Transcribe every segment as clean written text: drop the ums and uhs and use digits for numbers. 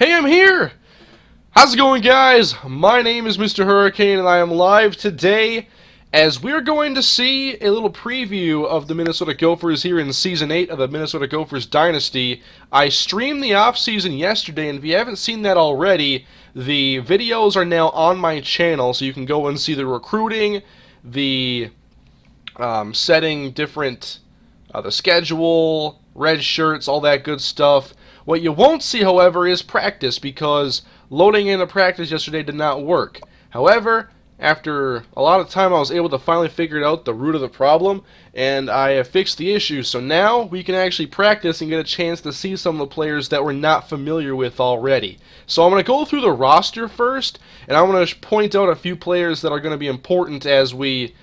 Hey, I'm here! How's it going, guys? My name is MrHurriicane, and I am live today as we're going to see a little preview of the Minnesota Gophers here in Season 8 of the Minnesota Gophers Dynasty. I streamed the off-season yesterday, and if you haven't seen that already, the videos are now on my channel, so you can go and see the recruiting, the setting different, the schedule, red shirts, all that good stuff. What you won't see, however, is practice, because loading into practice yesterday did not work. However, after a lot of time, I was able to finally figure out the root of the problem, and I have fixed the issue. So now we can actually practice and get a chance to see some of the players that we're not familiar with already. So I'm going to go through the roster first, and I'm going to point out a few players that are going to be important as we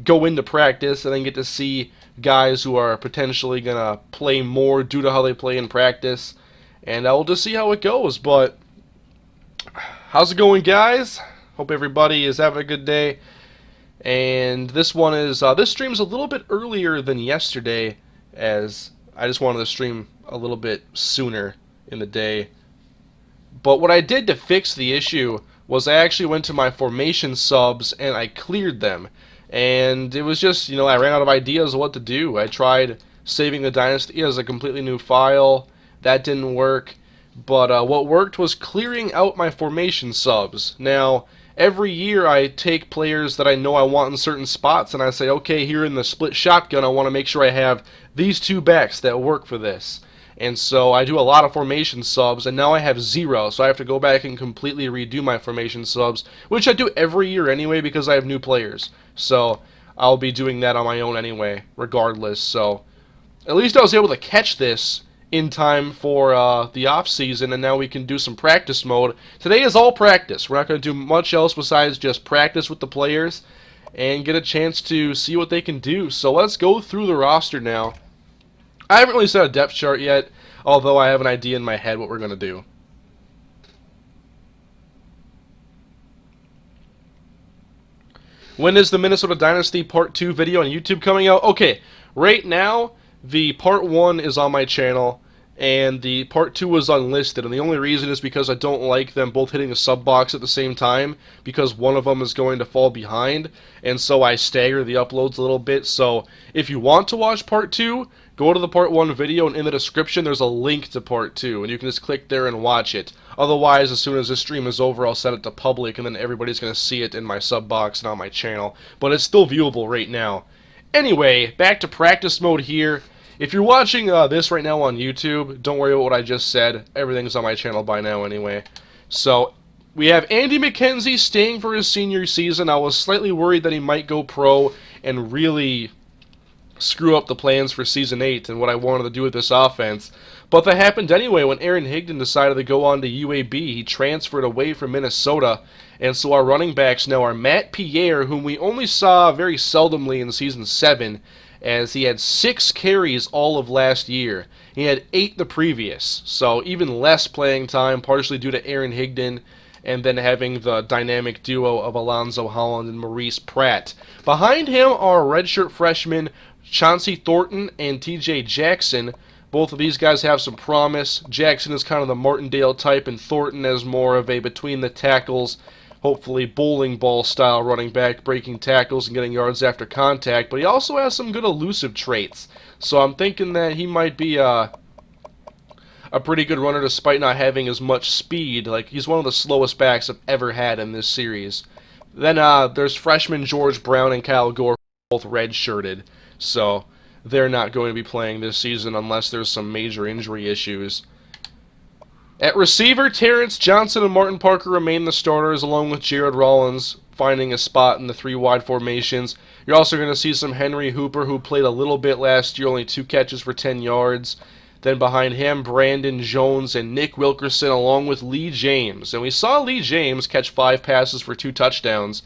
go into practice, and then get to see guys who are potentially going to play more due to how they play in practice. And we'll just see how it goes. But how's it going, guys? Hope everybody is having a good day. And this one is this stream's a little bit earlier than yesterday, as I just wanted to stream a little bit sooner in the day. But what I did to fix the issue was I actually went to my formation subs and I cleared them. And it was just, I ran out of ideas of what to do. I tried saving the Dynasty as a completely new file. That didn't work. But what worked was clearing out my formation subs. Now, every year I take players that I know I want in certain spots, and I say, okay, here in the split shotgun, I want to make sure I have these two backs that work for this. And so I do a lot of formation subs, and now I have 0, so I have to go back and completely redo my formation subs, which I do every year anyway because I have new players. So I'll be doing that on my own anyway, regardless. So at least I was able to catch this in time for the off-season, and now we can do some practice mode. Today is all practice. We're not going to do much else besides just practice with the players and get a chance to see what they can do. So let's go through the roster now. I haven't really set a depth chart yet, although I have an idea in my head what we're going to do. When is the Minnesota Dynasty Part 2 video on YouTube coming out? Okay, right now, the Part 1 is on my channel, and the Part 2 is unlisted, and the only reason is because I don't like them both hitting a sub box at the same time, because one of them is going to fall behind, and so I stagger the uploads a little bit. So if you want to watch Part 2, go to the Part 1 video, and in the description there's a link to Part 2, and you can just click there and watch it. Otherwise, as soon as this stream is over, I'll set it to public, and then everybody's going to see it in my sub box and on my channel. But it's still viewable right now. Anyway, back to practice mode here. If you're watching this right now on YouTube, don't worry about what I just said. Everything's on my channel by now anyway. So, we have Andy McKenzie staying for his senior season. I was slightly worried that he might go pro and really screw up the plans for Season 8 and what I wanted to do with this offense. But that happened anyway when Aaron Higdon decided to go on to UAB. He transferred away from Minnesota. And so our running backs now are Matt Pierre, whom we only saw very seldomly in Season 7, as he had 6 carries all of last year. He had 8 the previous, so even less playing time, partially due to Aaron Higdon, and then having the dynamic duo of Alonzo Holland and Maurice Pratt. Behind him are redshirt freshmen Chauncey Thornton and TJ Jackson. Both of these guys have some promise. Jackson is kind of the Martindale type, and Thornton is more of a between the tackles, hopefully bowling ball style running back, breaking tackles and getting yards after contact, but he also has some good elusive traits. So I'm thinking that he might be a pretty good runner despite not having as much speed. Like, he's one of the slowest backs I've ever had in this series. Then there's freshmen George Brown and Kyle Gore, both red-shirted. So they're not going to be playing this season unless there's some major injury issues. At receiver, Terrence Johnson and Martin Parker remain the starters, along with Jared Rollins finding a spot in the 3 wide formations. You're also going to see some Henry Hooper, who played a little bit last year, only 2 catches for 10 yards. Then behind him, Brandon Jones and Nick Wilkerson, along with Lee James. And we saw Lee James catch 5 passes for 2 touchdowns.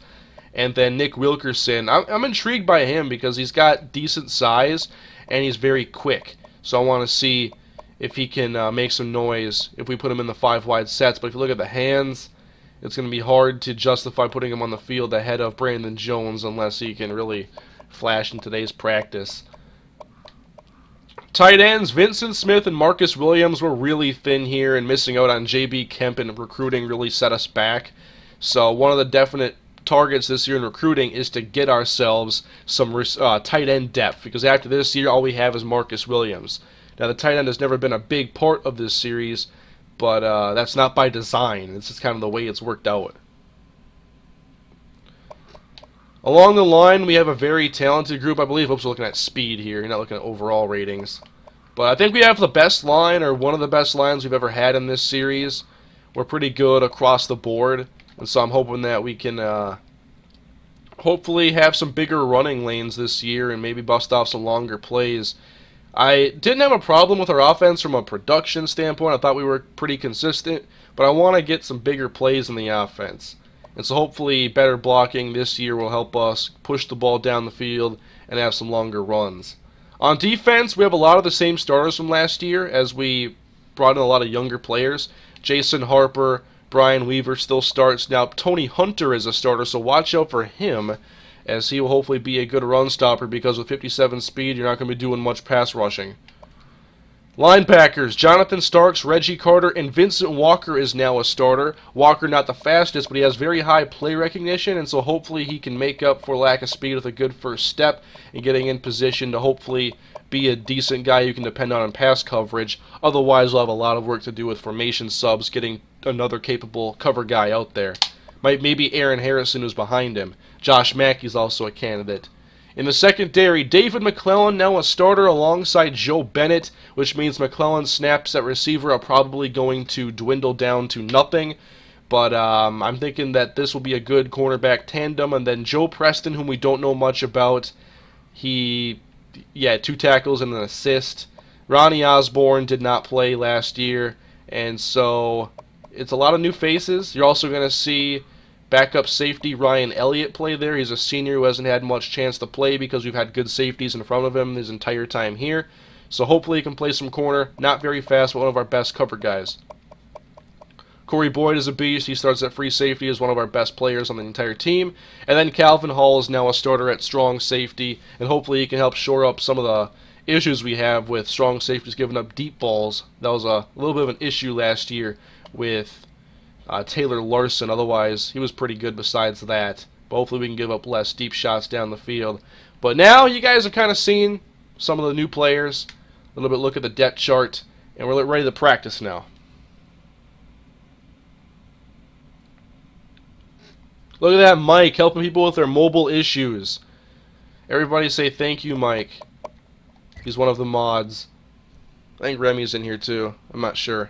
And then Nick Wilkerson, I'm intrigued by him because he's got decent size and he's very quick. So I want to see if he can make some noise if we put him in the 5 wide sets. But if you look at the hands, it's going to be hard to justify putting him on the field ahead of Brandon Jones unless he can really flash in today's practice. Tight ends, Vincent Smith and Marcus Williams were really thin here, and missing out on J.B. Kemp in recruiting really set us back. So one of the definite targets this year in recruiting is to get ourselves some tight end depth, because after this year all we have is Marcus Williams. Now the tight end has never been a big part of this series, but that's not by design. It's just kind of the way it's worked out. Along the line, we have a very talented group. I believe. Oops, we're looking at speed here. You're not looking at overall ratings. But I think we have the best line, or one of the best lines we've ever had in this series. We're pretty good across the board. And so I'm hoping that we can hopefully have some bigger running lanes this year and maybe bust off some longer plays. I didn't have a problem with our offense from a production standpoint. I thought we were pretty consistent. But I want to get some bigger plays in the offense. And so hopefully better blocking this year will help us push the ball down the field and have some longer runs. On defense, we have a lot of the same starters from last year, as we brought in a lot of younger players. Jason Harper, Brian Weaver still starts. Now Tony Hunter is a starter, so watch out for him, as he will hopefully be a good run stopper, because with 57 speed, you're not going to be doing much pass rushing. Linebackers, Jonathan Starks, Reggie Carter, and Vincent Walker is now a starter. Walker not the fastest, but he has very high play recognition, and so hopefully he can make up for lack of speed with a good first step and getting in position to hopefully be a decent guy you can depend on pass coverage. Otherwise, we'll have a lot of work to do with formation subs, getting another capable cover guy out there. Maybe Aaron Harrison, who's behind him. Josh Mackey's also a candidate. In the secondary, David McClellan now a starter alongside Joe Bennett, which means McClellan's snaps at receiver are probably going to dwindle down to nothing. But I'm thinking that this will be a good cornerback tandem. And then Joe Preston, whom we don't know much about, he, 2 tackles and an assist. Ronnie Osborne did not play last year, and so it's a lot of new faces. You're also going to see backup safety Ryan Elliott play there. He's a senior who hasn't had much chance to play because we've had good safeties in front of him his entire time here. So hopefully he can play some corner. Not very fast, but one of our best cover guys. Corey Boyd is a beast. He starts at free safety as one of our best players on the entire team. And then Calvin Hall is now a starter at strong safety, and hopefully he can help shore up some of the issues we have with strong safeties giving up deep balls. That was a little bit of an issue last year with Taylor Larson. Otherwise, he was pretty good besides that. But hopefully we can give up less deep shots down the field. But now you guys have kind of seen some of the new players. A little bit look at the depth chart. And we're ready to practice now. Look at that Mike helping people with their mobile issues. Everybody say thank you, Mike. He's one of the mods. I think Remy's in here too. I'm not sure.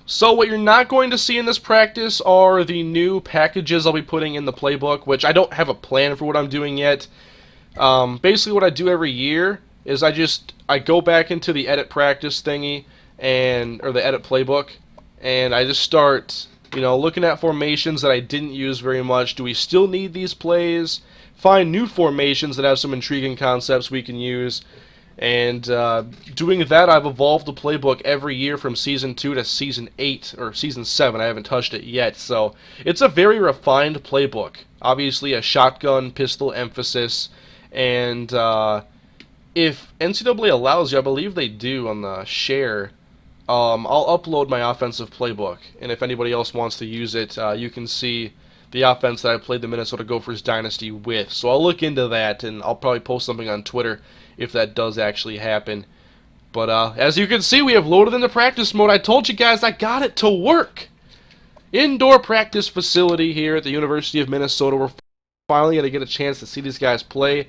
So what you're not going to see in this practice are the new packages I'll be putting in the playbook, which I don't have a plan for what I'm doing yet. Basically what I do every year is I go back into the edit practice thingy, or the edit playbook, and I just start, looking at formations that I didn't use very much. Do we still need these plays? Find new formations that have some intriguing concepts we can use. And doing that, I've evolved the playbook every year from Season 2 to Season 8, or Season 7. I haven't touched it yet. So it's a very refined playbook. Obviously a shotgun, pistol emphasis. And if NCAA allows you, I believe they do on the share, I'll upload my offensive playbook. And if anybody else wants to use it, you can see the offense that I played the Minnesota Gophers Dynasty with. So I'll look into that, and I'll probably post something on Twitter if that does actually happen. But as you can see, we have loaded into practice mode. I told you guys I got it to work. Indoor practice facility here at the University of Minnesota. We're finally going to get a chance to see these guys play.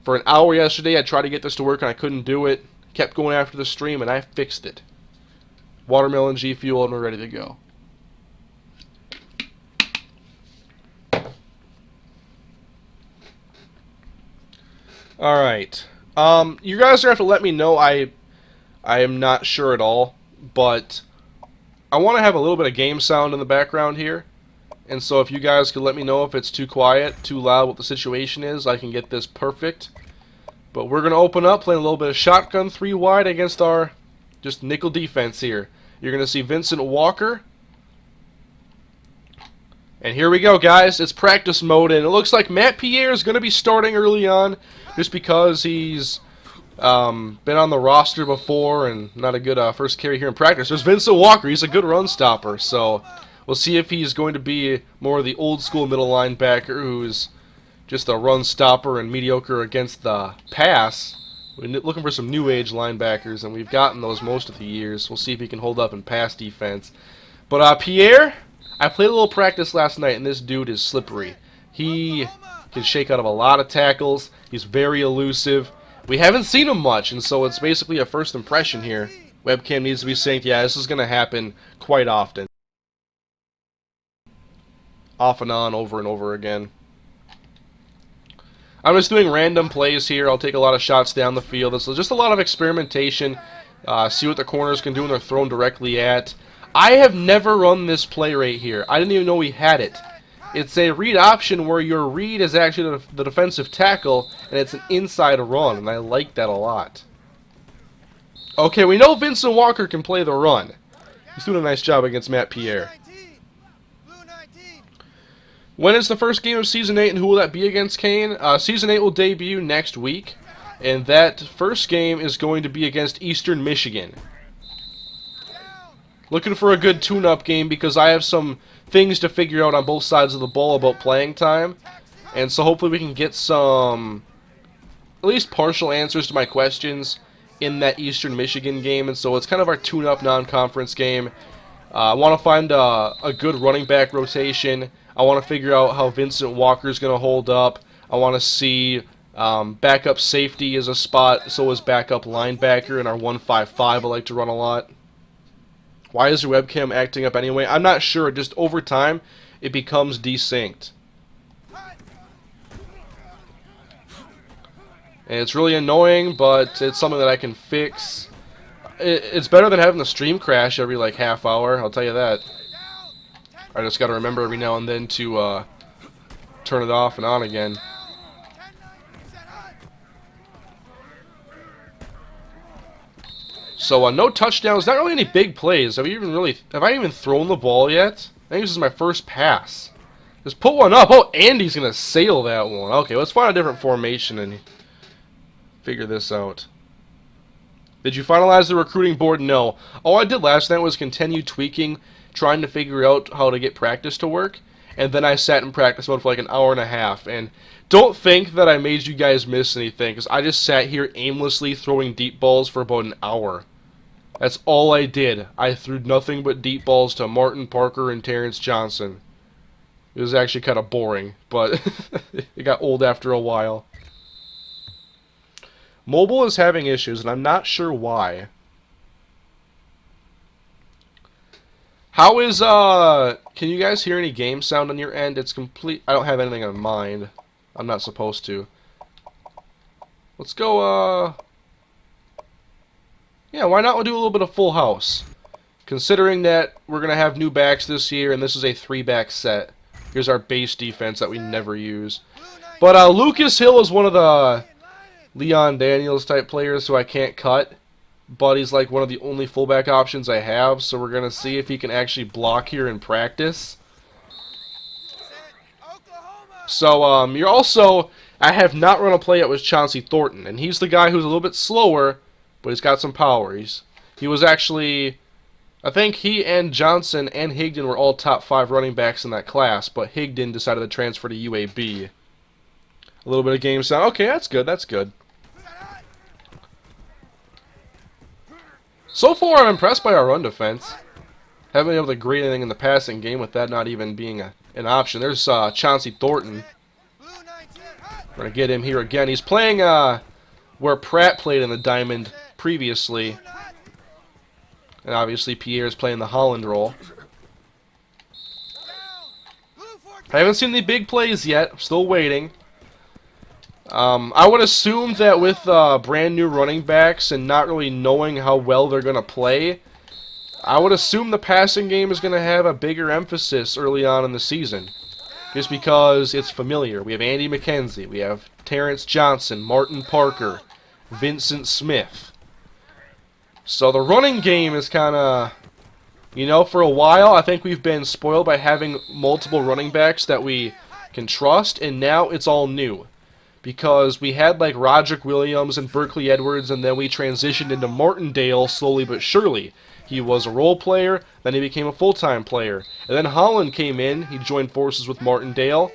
For an hour yesterday, I tried to get this to work and I couldn't do it. Kept going after the stream and I fixed it. Watermelon G Fuel, and we're ready to go. Alright. You guys are going to have to let me know. I am not sure at all, but I want to have a little bit of game sound in the background here. And so if you guys could let me know if it's too quiet, too loud, what the situation is, I can get this perfect. But we're going to open up, playing a little bit of shotgun 3 wide against our just nickel defense here. You're going to see Vincent Walker And here we go, guys. It's practice mode, and it looks like Matt Pierre is going to be starting early on just because he's been on the roster before and not a good first carry here in practice. There's Vincent Walker. He's a good run stopper, so we'll see if he's going to be more of the old-school middle linebacker who's just a run stopper and mediocre against the pass. We're looking for some new age linebackers, and we've gotten those most of the years. We'll see if he can hold up in pass defense. But Pierre, I played a little practice last night, and this dude is slippery. He can shake out of a lot of tackles. He's very elusive. We haven't seen him much, and so it's basically a first impression here. Webcam needs to be synced. Yeah, this is going to happen quite often. Off and on, over and over again. I'm just doing random plays here. I'll take a lot of shots down the field. It's just a lot of experimentation. See what the corners can do when they're thrown directly at. I have never run this play right here. I didn't even know we had it. It's a read option where your read is actually the defensive tackle, and it's an inside run, and I like that a lot. Okay, we know Vincent Walker can play the run. He's doing a nice job against Matt Pierre. When is the first game of Season 8, and who will that be against, Kane? Season 8 will debut next week, and that first game is going to be against Eastern Michigan. Looking for a good tune-up game because I have some things to figure out on both sides of the ball about playing time, and so hopefully we can get some at least partial answers to my questions in that Eastern Michigan game, and so it's kind of our tune-up non-conference game. I want to find a good running back rotation. I want to figure out how Vincent Walker is going to hold up. I want to see backup safety as a spot, so is backup linebacker in our 1-5-5 I like to run a lot. Why is your webcam acting up anyway? I'm not sure. Just over time, it becomes desynced. And it's really annoying, but it's something that I can fix. It's better than having the stream crash every like half hour, I'll tell you that. I just got to remember every now and then to turn it off and on again. So no touchdowns, not really any big plays. Have I even thrown the ball yet? I think this is my first pass. Just put one up. Oh, Andy's gonna sail that one. Okay, let's find a different formation and figure this out. Did you finalize the recruiting board? No. All I did last night was continue tweaking, trying to figure out how to get practice to work, and then I sat in practice mode for like an hour and a half. And don't think that I made you guys miss anything, because I just sat here aimlessly throwing deep balls for about an hour. That's all I did. I threw nothing but deep balls to Martin Parker and Terrence Johnson. It was actually kind of boring, but it got old after a while. Mobile is having issues, and I'm not sure why. How is, can you guys hear any game sound on your end? It's complete, I don't have anything on mind. I'm not supposed to. Let's go, yeah, why not do a little bit of full house? Considering that we're going to have new backs this year, and this is a 3-back set. Here's our base defense that we never use. But Lucas Hill is one of the Leon Daniels type players who I can't cut. But he's like one of the only fullback options I have, so we're going to see if he can actually block here in practice. So, you're also, I have not run a play yet with Chauncey Thornton, and he's the guy who's a little bit slower, but he's got some power. He was actually, I think he and Johnson and Higdon were all top 5 running backs in that class, but Higdon decided to transfer to UAB. A little bit of game sound. Okay, that's good, that's good. So far, I'm impressed by our run defense. Haven't been able to grade anything in the passing game with that not even being an option. There's Chauncey Thornton. We're going to get him here again. He's playing where Pratt played in the diamond previously. And obviously Pierre's playing the Holland role. I haven't seen the big plays yet. I'm still waiting. I would assume that with brand new running backs and not really knowing how well they're going to play, I would assume the passing game is going to have a bigger emphasis early on in the season. Just because it's familiar. We have Andy McKenzie, we have Terrence Johnson, Martin Parker, Vincent Smith. So the running game is kind of You know, for a while, I think we've been spoiled by having multiple running backs that we can trust, and now it's all new. Because we had like Roderick Williams and Berkeley Edwards, and then we transitioned into Martindale slowly but surely. He was a role player, then he became a full-time player. And then Holland came in, he joined forces with Martindale,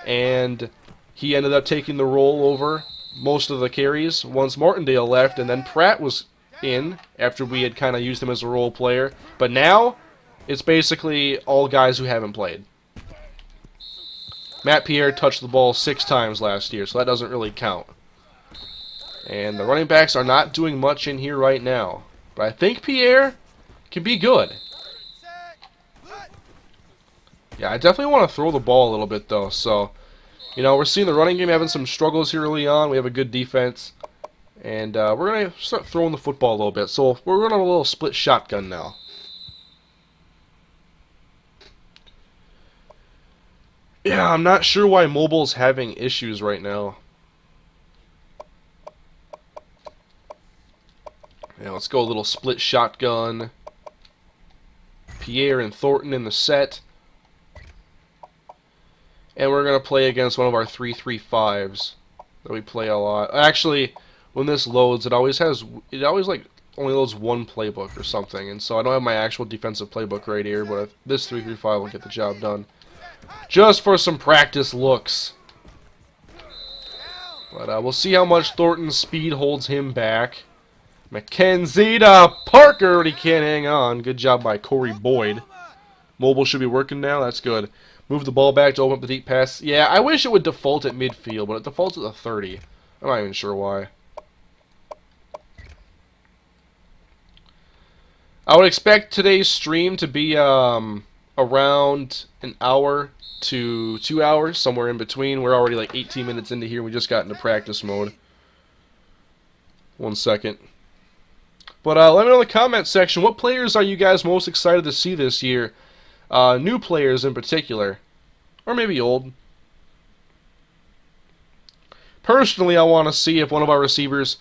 and he ended up taking the role over most of the carries once Martindale left, and then Pratt was in after we had kind of used him as a role player. But now, it's basically all guys who haven't played. Matt Pierre touched the ball 6 times last year, so that doesn't really count. And the running backs are not doing much in here right now. But I think Pierre can be good. Yeah, I definitely want to throw the ball a little bit, though. So, you know, we're seeing the running game having some struggles here early on. We have a good defense. And we're going to start throwing the football a little bit. So we're running a little split shotgun now. Yeah, I'm not sure why mobile's having issues right now. Yeah, let's go a little split shotgun. Pierre and Thornton in the set. And we're going to play against one of our 3-3-5s that we play a lot. Actually, when this loads, it always like only loads one playbook or something. And so I don't have my actual defensive playbook right here, but this 3-3-5 will get the job done. Just for some practice looks. But we'll see how much Thornton's speed holds him back. McKenzie to Parker, but he can't hang on. Good job by Corey Boyd. Mobile should be working now. That's good. Move the ball back to open up the deep pass. Yeah, I wish it would default at midfield, but it defaults at the 30. I'm not even sure why. I would expect today's stream to be around an hour to 2 hours, somewhere in between. We're already like 18 minutes into here. We just got into practice mode. 1 second. But let me know in the comments section, what players are you guys most excited to see this year? New players in particular. Or maybe old. Personally, I want to see if one of our receivers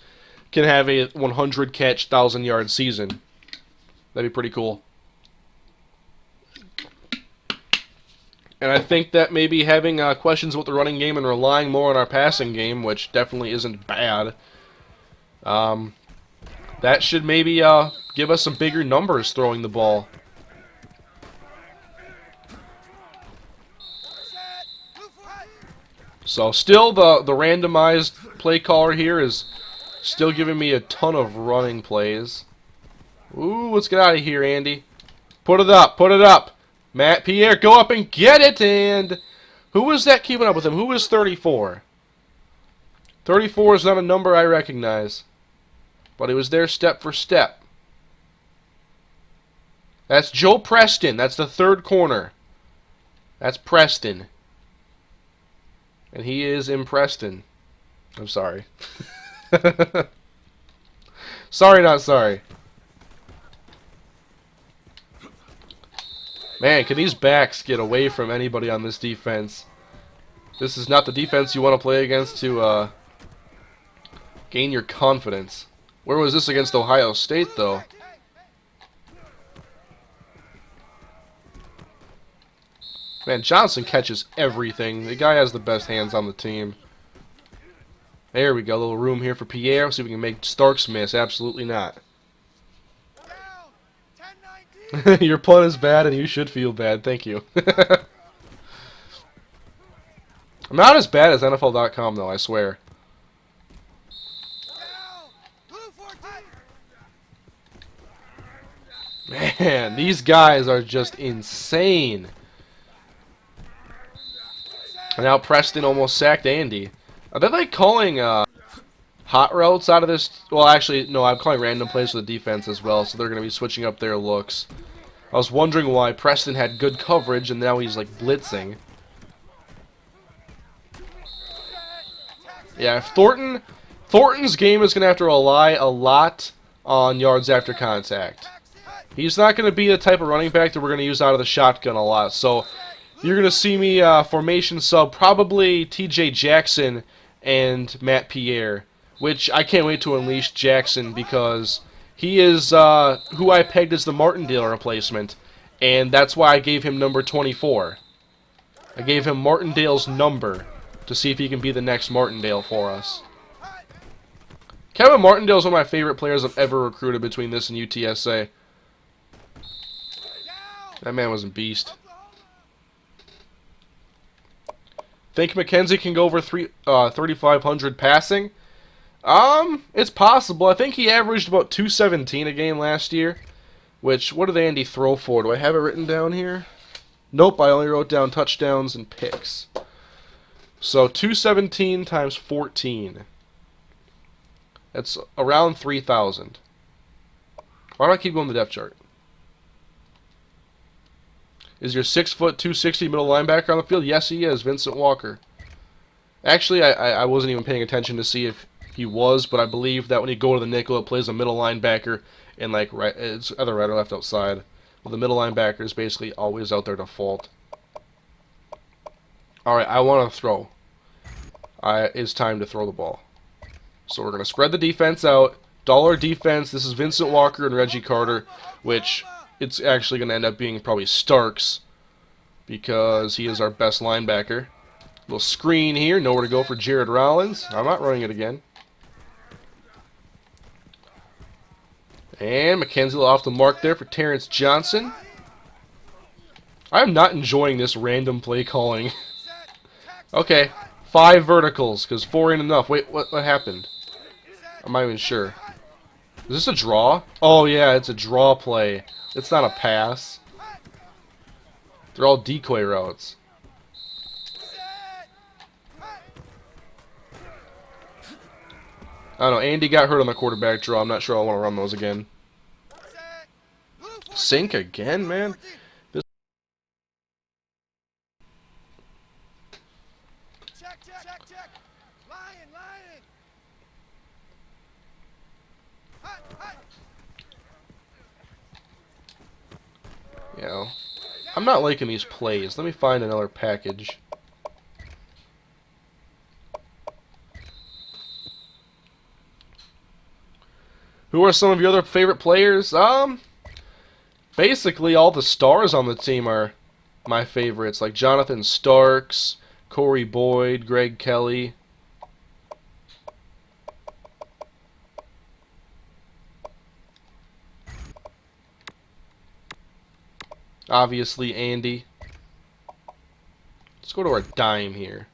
can have a 100-catch, 1,000-yard season. That'd be pretty cool. And I think that maybe having questions about the running game and relying more on our passing game, which definitely isn't bad, that should maybe give us some bigger numbers throwing the ball. So still the randomized play caller here is still giving me a ton of running plays. Ooh, let's get out of here, Andy. Put it up, put it up. Matt Pierre, go up and get it, and who was that keeping up with him? Who was 34? 34 is not a number I recognize, but he was there step for step. That's Joe Preston. That's the third corner. That's Preston. And he is in Preston. I'm sorry. Sorry, not sorry. Man, can these backs get away from anybody on this defense? This is not the defense you want to play against to gain your confidence. Where was this against Ohio State, though? Man, Johnson catches everything. The guy has the best hands on the team. There we go. A little room here for Pierre. See if we can make Starks miss. Absolutely not. Your punt is bad and you should feel bad. Thank you. I'm not as bad as NFL.com, though, I swear. Man, these guys are just insane. And now Preston almost sacked Andy. Are they like calling hot routes out of this? Well, actually, no, I'm calling random plays for the defense as well, so they're going to be switching up their looks. I was wondering why Preston had good coverage and now he's like blitzing. Yeah, if Thornton's game is going to have to rely a lot on yards after contact. He's not going to be the type of running back that we're going to use out of the shotgun a lot. So you're going to see me formation sub probably TJ Jackson and Matt Pierre, which I can't wait to unleash Jackson because He is who I pegged as the Martindale replacement, and that's why I gave him number 24. I gave him Martindale's number to see if he can be the next Martindale for us. Kevin Martindale is one of my favorite players I've ever recruited between this and UTSA. That man was a beast. Think McKenzie can go over 3,500 passing? It's possible. I think he averaged about 217 a game last year. Which, what did Andy throw for? Do I have it written down here? Nope, I only wrote down touchdowns and picks. So 217 times 14. That's around 3,000. Why do I keep going to the depth chart? Is your 6 foot 260 middle linebacker on the field? Yes, he is. Vincent Walker. Actually, I wasn't even paying attention to see if he was, but I believe that when you go to the nickel, it plays a middle linebacker and like right, it's either right or left outside. Well, the middle linebacker is basically always out there default. All right, I want to throw. It's time to throw the ball. So we're going to spread the defense out. Dollar defense. This is Vincent Walker and Reggie Carter, which it's actually going to end up being probably Starks because he is our best linebacker. Little screen here. Nowhere to go for Jared Rollins. I'm not running it again. And McKenzie off the mark there for Terrence Johnson. I'm not enjoying this random play calling. Okay, 5 verticals, because 4 ain't enough. Wait, what happened? I'm not even sure. Is this a draw? Oh yeah, it's a draw play. It's not a pass. They're all decoy routes. I don't know, Andy got hurt on the quarterback draw. I'm not sure I want to run those again. Sink again, man? You know, I'm not liking these plays. Let me find another package. Who are some of your other favorite players? Basically all the stars on the team are my favorites, like Jonathan Starks, Corey Boyd, Greg Kelly. Obviously Andy. Let's go to our dime here.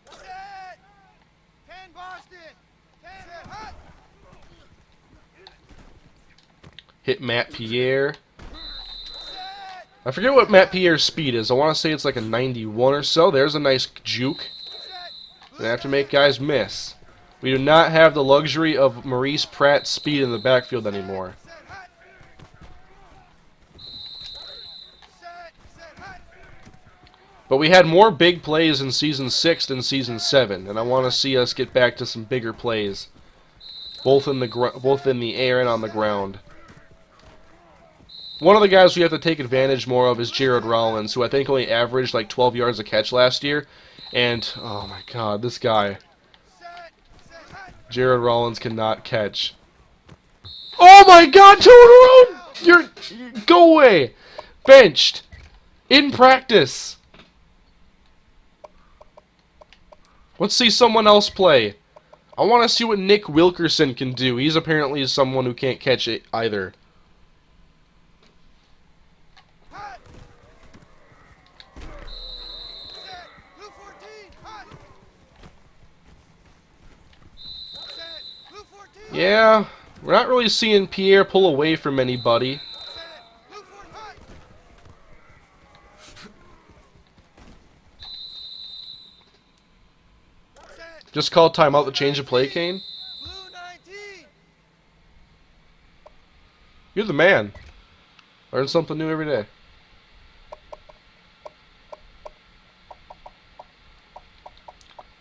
Hit Matt Pierre. I forget what Matt Pierre's speed is. I want to say it's like a 91 or so. There's a nice juke. Gonna have to make guys miss. We do not have the luxury of Maurice Pratt's speed in the backfield anymore. But we had more big plays in Season 6 than Season 7, and I want to see us get back to some bigger plays, both in the air and on the ground. One of the guys we have to take advantage more of is Jared Rollins, who I think only averaged like 12 yards a catch last year. And, oh my god, this guy. Jared Rollins cannot catch. Oh my god, 2 in a row! Go away! Benched. In practice. Let's see someone else play. I want to see what Nick Wilkerson can do. He's apparently someone who can't catch it either. Yeah, we're not really seeing Pierre pull away from anybody. Just call timeout to change the play, Kane. You're the man. Learn something new every day.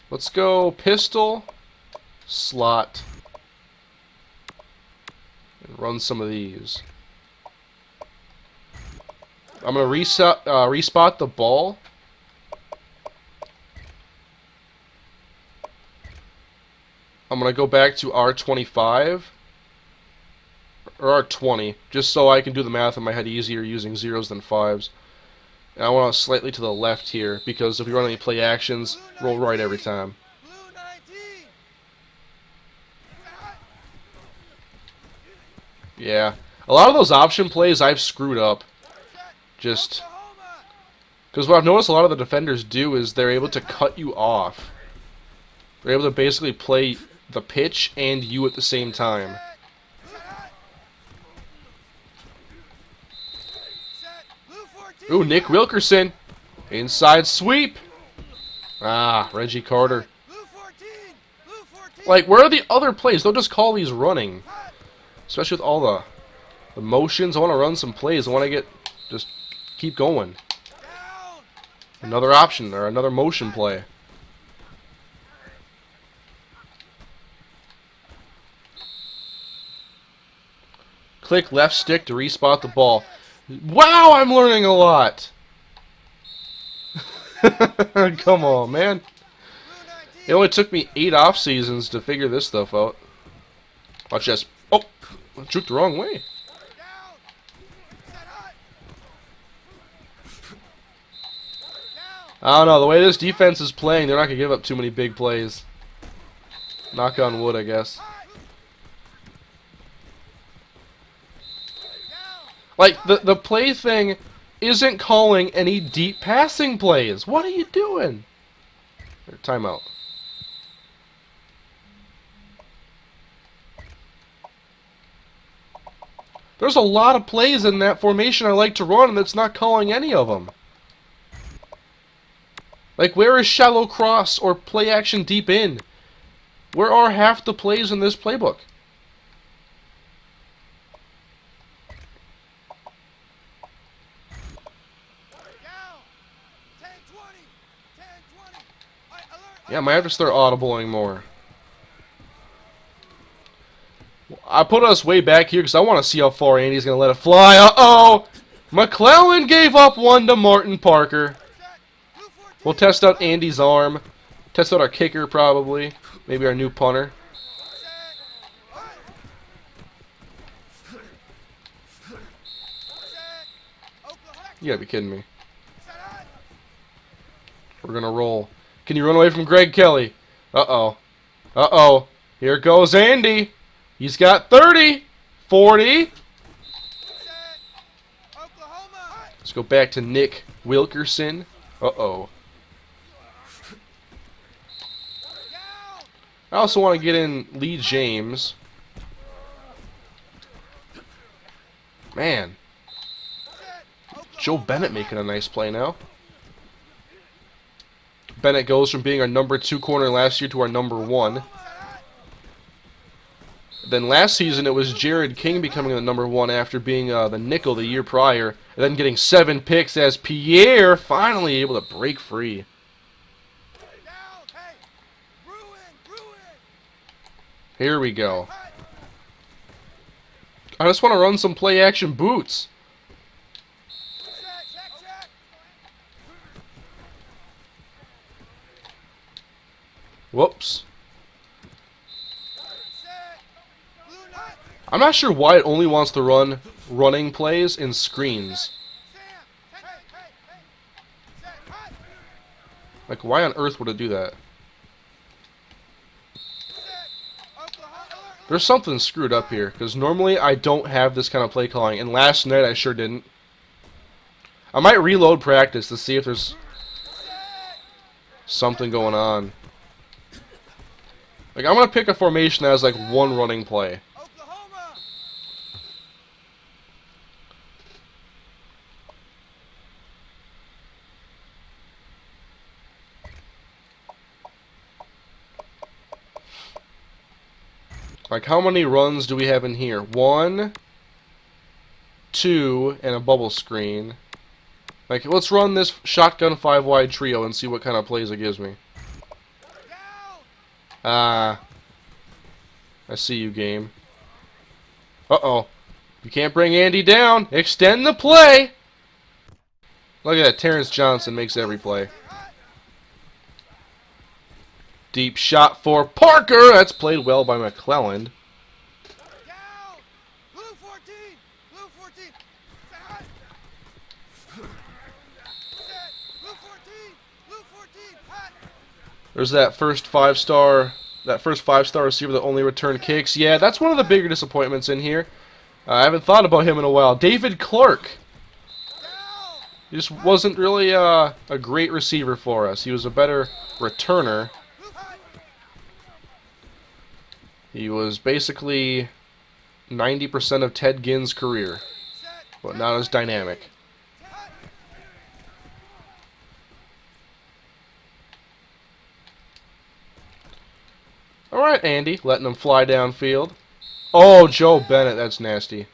Let's go pistol, slot, and run some of these. I'm going to respot the ball. I'm going to go back to R25. or R20, just so I can do the math in my head easier using zeros than fives. And I want to slightly to the left here, because if we run any play actions, roll right every time. Yeah. A lot of those option plays I've screwed up. Just because what I've noticed a lot of the defenders do is they're able to cut you off. They're able to basically play the pitch and you at the same time. Ooh, Nick Wilkerson. Inside sweep. Ah, Reggie Carter. Like, where are the other plays? Don't just call these running. Especially with all the motions. I want to run some plays. I want to just keep going. Another option or another motion play. Click left stick to respot the ball. Wow, I'm learning a lot. Come on, man. It only took me 8 off seasons to figure this stuff out. Watch this. Oh, I juked the wrong way. I don't know. The way this defense is playing, they're not going to give up too many big plays. Knock on wood, I guess. Like, the play thing isn't calling any deep passing plays. What are you doing? Timeout. There's a lot of plays in that formation I like to run, and it's not calling any of them. Like, where is shallow cross or play action deep in? Where are half the plays in this playbook? Yeah, I might have to start audibling more. I put us way back here because I want to see how far Andy's going to let it fly. Uh-oh! McClellan gave up one to Martin Parker. We'll test out Andy's arm. Test out our kicker, probably. Maybe our new punter. You gotta be kidding me. We're going to roll. Can you run away from Greg Kelly? Uh-oh. Uh-oh. Here goes Andy. He's got 30. 40. Let's go back to Nick Wilkerson. Uh-oh. I also want to get in Lee James. Man. Joe Bennett making a nice play now. Bennett goes from being our number 2 corner last year to our number 1. Then last season it was Jared King becoming the number 1 after being the nickel the year prior. And then getting 7 picks as Pierre finally able to break free. Here we go. I just want to run some play action boots. Whoops. I'm not sure why it only wants to run running plays in screens. Like, why on earth would it do that? There's something screwed up here, because normally I don't have this kind of play calling, and last night I sure didn't. I might reload practice to see if there's something going on. Like, I'm going to pick a formation that has, like, one running play. Like, how many runs do we have in here? 1, 2, and a bubble screen. Like, let's run this shotgun 5-wide trio and see what kind of plays it gives me. I see you, game. Uh-oh. You can't bring Andy down. Extend the play. Look at that. Terrence Johnson makes every play. Deep shot for Parker. That's played well by McClellan. There's that first five-star receiver that only returned kicks. Yeah, that's one of the bigger disappointments in here. I haven't thought about him in a while. David Clark. He just wasn't really a great receiver for us. He was a better returner. He was basically 90% of Ted Ginn's career, but not as dynamic. Alright, Andy, letting him fly downfield. Oh, Joe Bennett, that's nasty.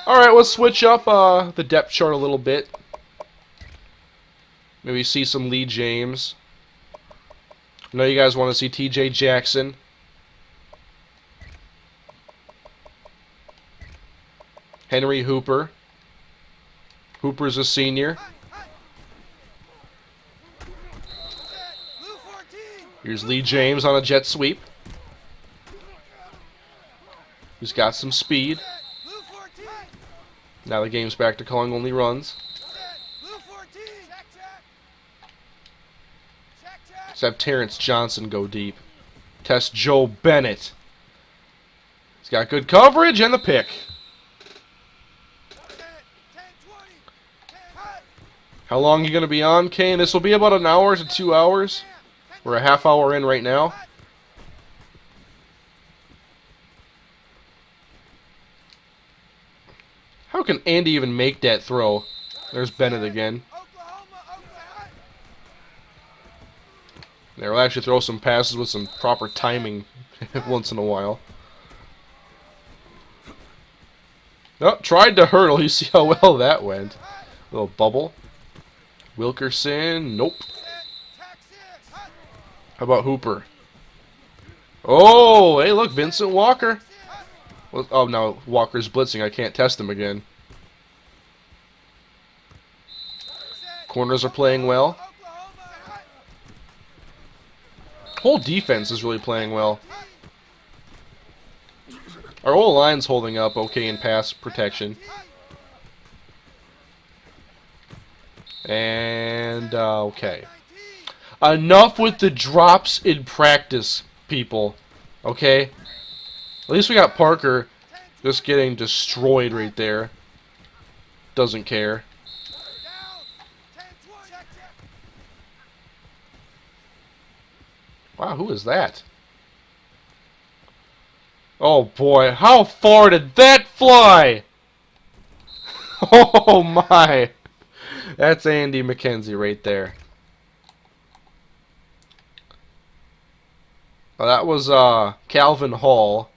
Alright, let's switch up the depth chart a little bit. Maybe see some Lee James. I know you guys want to see TJ Jackson. Henry Hooper. Hooper's a senior. Here's Lee James on a jet sweep. He's got some speed. Now the game's back to calling only runs. Let's have Terrence Johnson go deep. Test Joe Bennett. He's got good coverage and the pick. How long are you going to be on, Kane? This will be about an hour to 2 hours. We're a half hour in right now. How can Andy even make that throw? There's Bennett again. There, we'll actually throw some passes with some proper timing once in a while. Oh, tried to hurdle. You see how well that went. Little bubble. Wilkerson, nope. How about Hooper? Oh, hey, look, Vincent Walker. Well, oh, no, Walker's blitzing. I can't test him again. Corners are playing well. Whole defense is really playing well. Our whole line's holding up okay in pass protection. And, okay. Enough with the drops in practice, people. Okay? At least we got Parker just getting destroyed right there. Doesn't care. Wow, who is that? Oh boy, how far did that fly? Oh my. That's Andy McKenzie right there. Well, that was Calvin Hall.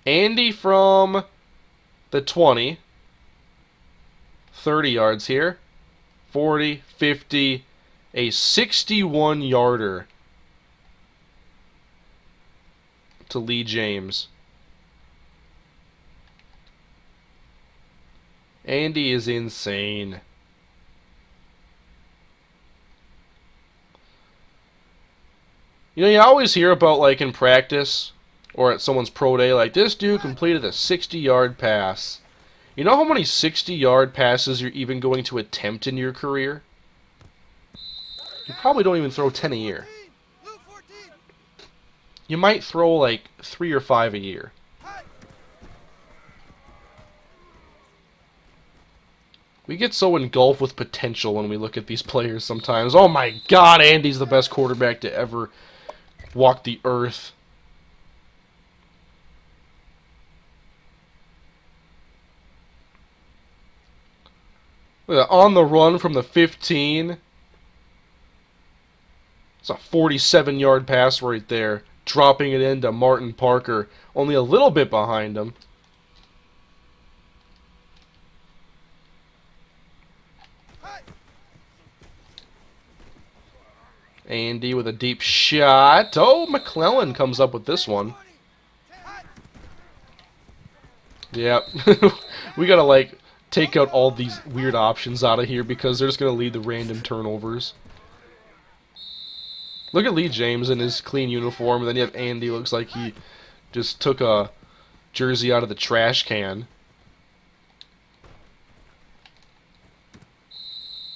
Andy from the 20. 30 yards here. 40, 50, a 61-yarder to Lee James. Andy is insane. You know, you always hear about, like, in practice or at someone's pro day, like, this dude completed a 60-yard pass. You know how many 60-yard passes you're even going to attempt in your career? You probably don't even throw 10 a year. You might throw, like, 3 or 5 a year. We get so engulfed with potential when we look at these players sometimes. Oh my God, Andy's the best quarterback to ever walk the earth. On the run from the 15. It's a 47-yard pass right there. Dropping it into Martin Parker. Only a little bit behind him. Andy with a deep shot. Oh, McClellan comes up with this one. Yep. We gotta, like, take out all these weird options out of here because they're just gonna lead to random turnovers. Look at Lee James in his clean uniform, and then you have Andy. Looks like he just took a jersey out of the trash can.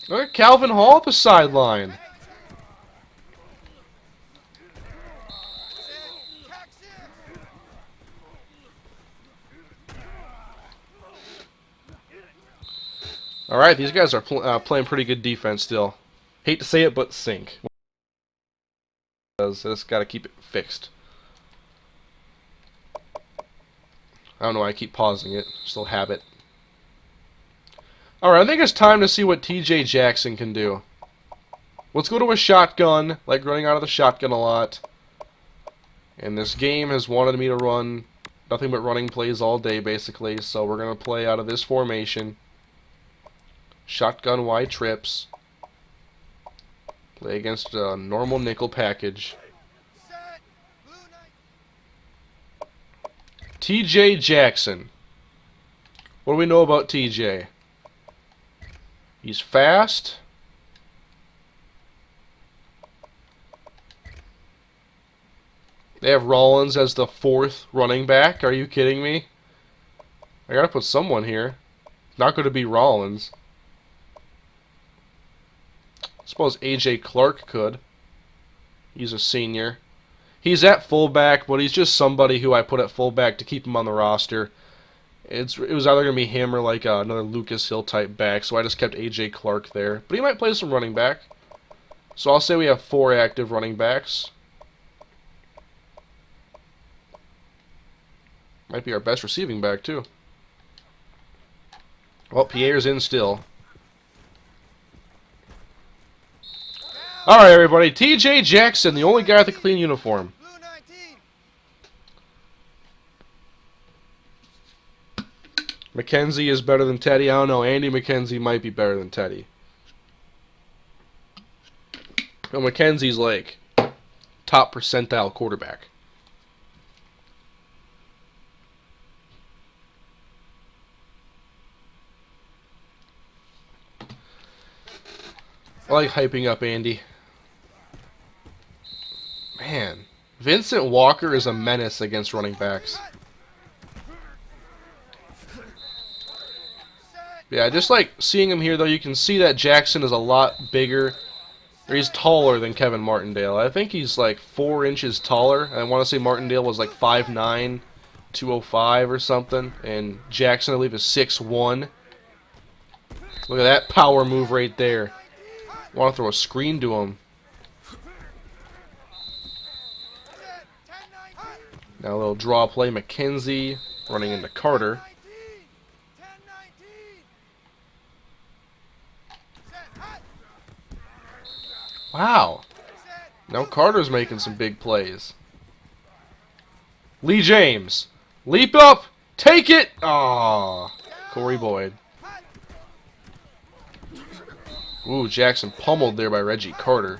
Look at Calvin Hall at the sideline. Alright, these guys are playing pretty good defense still. Hate to say it, but sink. Just gotta keep it fixed. I don't know why I keep pausing it. Still habit. Alright, I think it's time to see what TJ Jackson can do. Let's go to a shotgun, like running out of the shotgun a lot. And this game has wanted me to run nothing but running plays all day, basically. So we're going to play out of this formation. Shotgun wide trips. Play against a normal nickel package. TJ Jackson. What do we know about TJ? He's fast. They have Rollins as the 4th running back. Are you kidding me? I gotta put someone here. Not gonna be Rollins. I suppose AJ Clark could. He's a senior. He's at fullback, but he's just somebody who I put at fullback to keep him on the roster. It was either going to be him or like another Lucas Hill type back, so I just kept AJ Clark there. But he might play some running back. So I'll say we have 4 active running backs. Might be our best receiving back, too. Well, Pierre's in still. Alright, everybody. TJ Jackson, the only guy with a clean uniform. McKenzie is better than Teddy. I don't know. Andy McKenzie might be better than Teddy. But McKenzie's like top percentile quarterback. I like hyping up Andy. Man, Vincent Walker is a menace against running backs. Yeah, just like seeing him here, though, you can see that Jackson is a lot bigger, or he's taller than Kevin Martindale. I think he's like 4 inches taller. I want to say Martindale was like 5'9", 205 or something, and Jackson, I believe, is 6'1". Look at that power move right there. I want to throw a screen to him. Now a little draw play, McKenzie running into Carter. Wow. Now Carter's making some big plays. Lee James. Leap up. Take it. Aww. Corey Boyd. Ooh, Jackson pummeled there by Reggie Carter.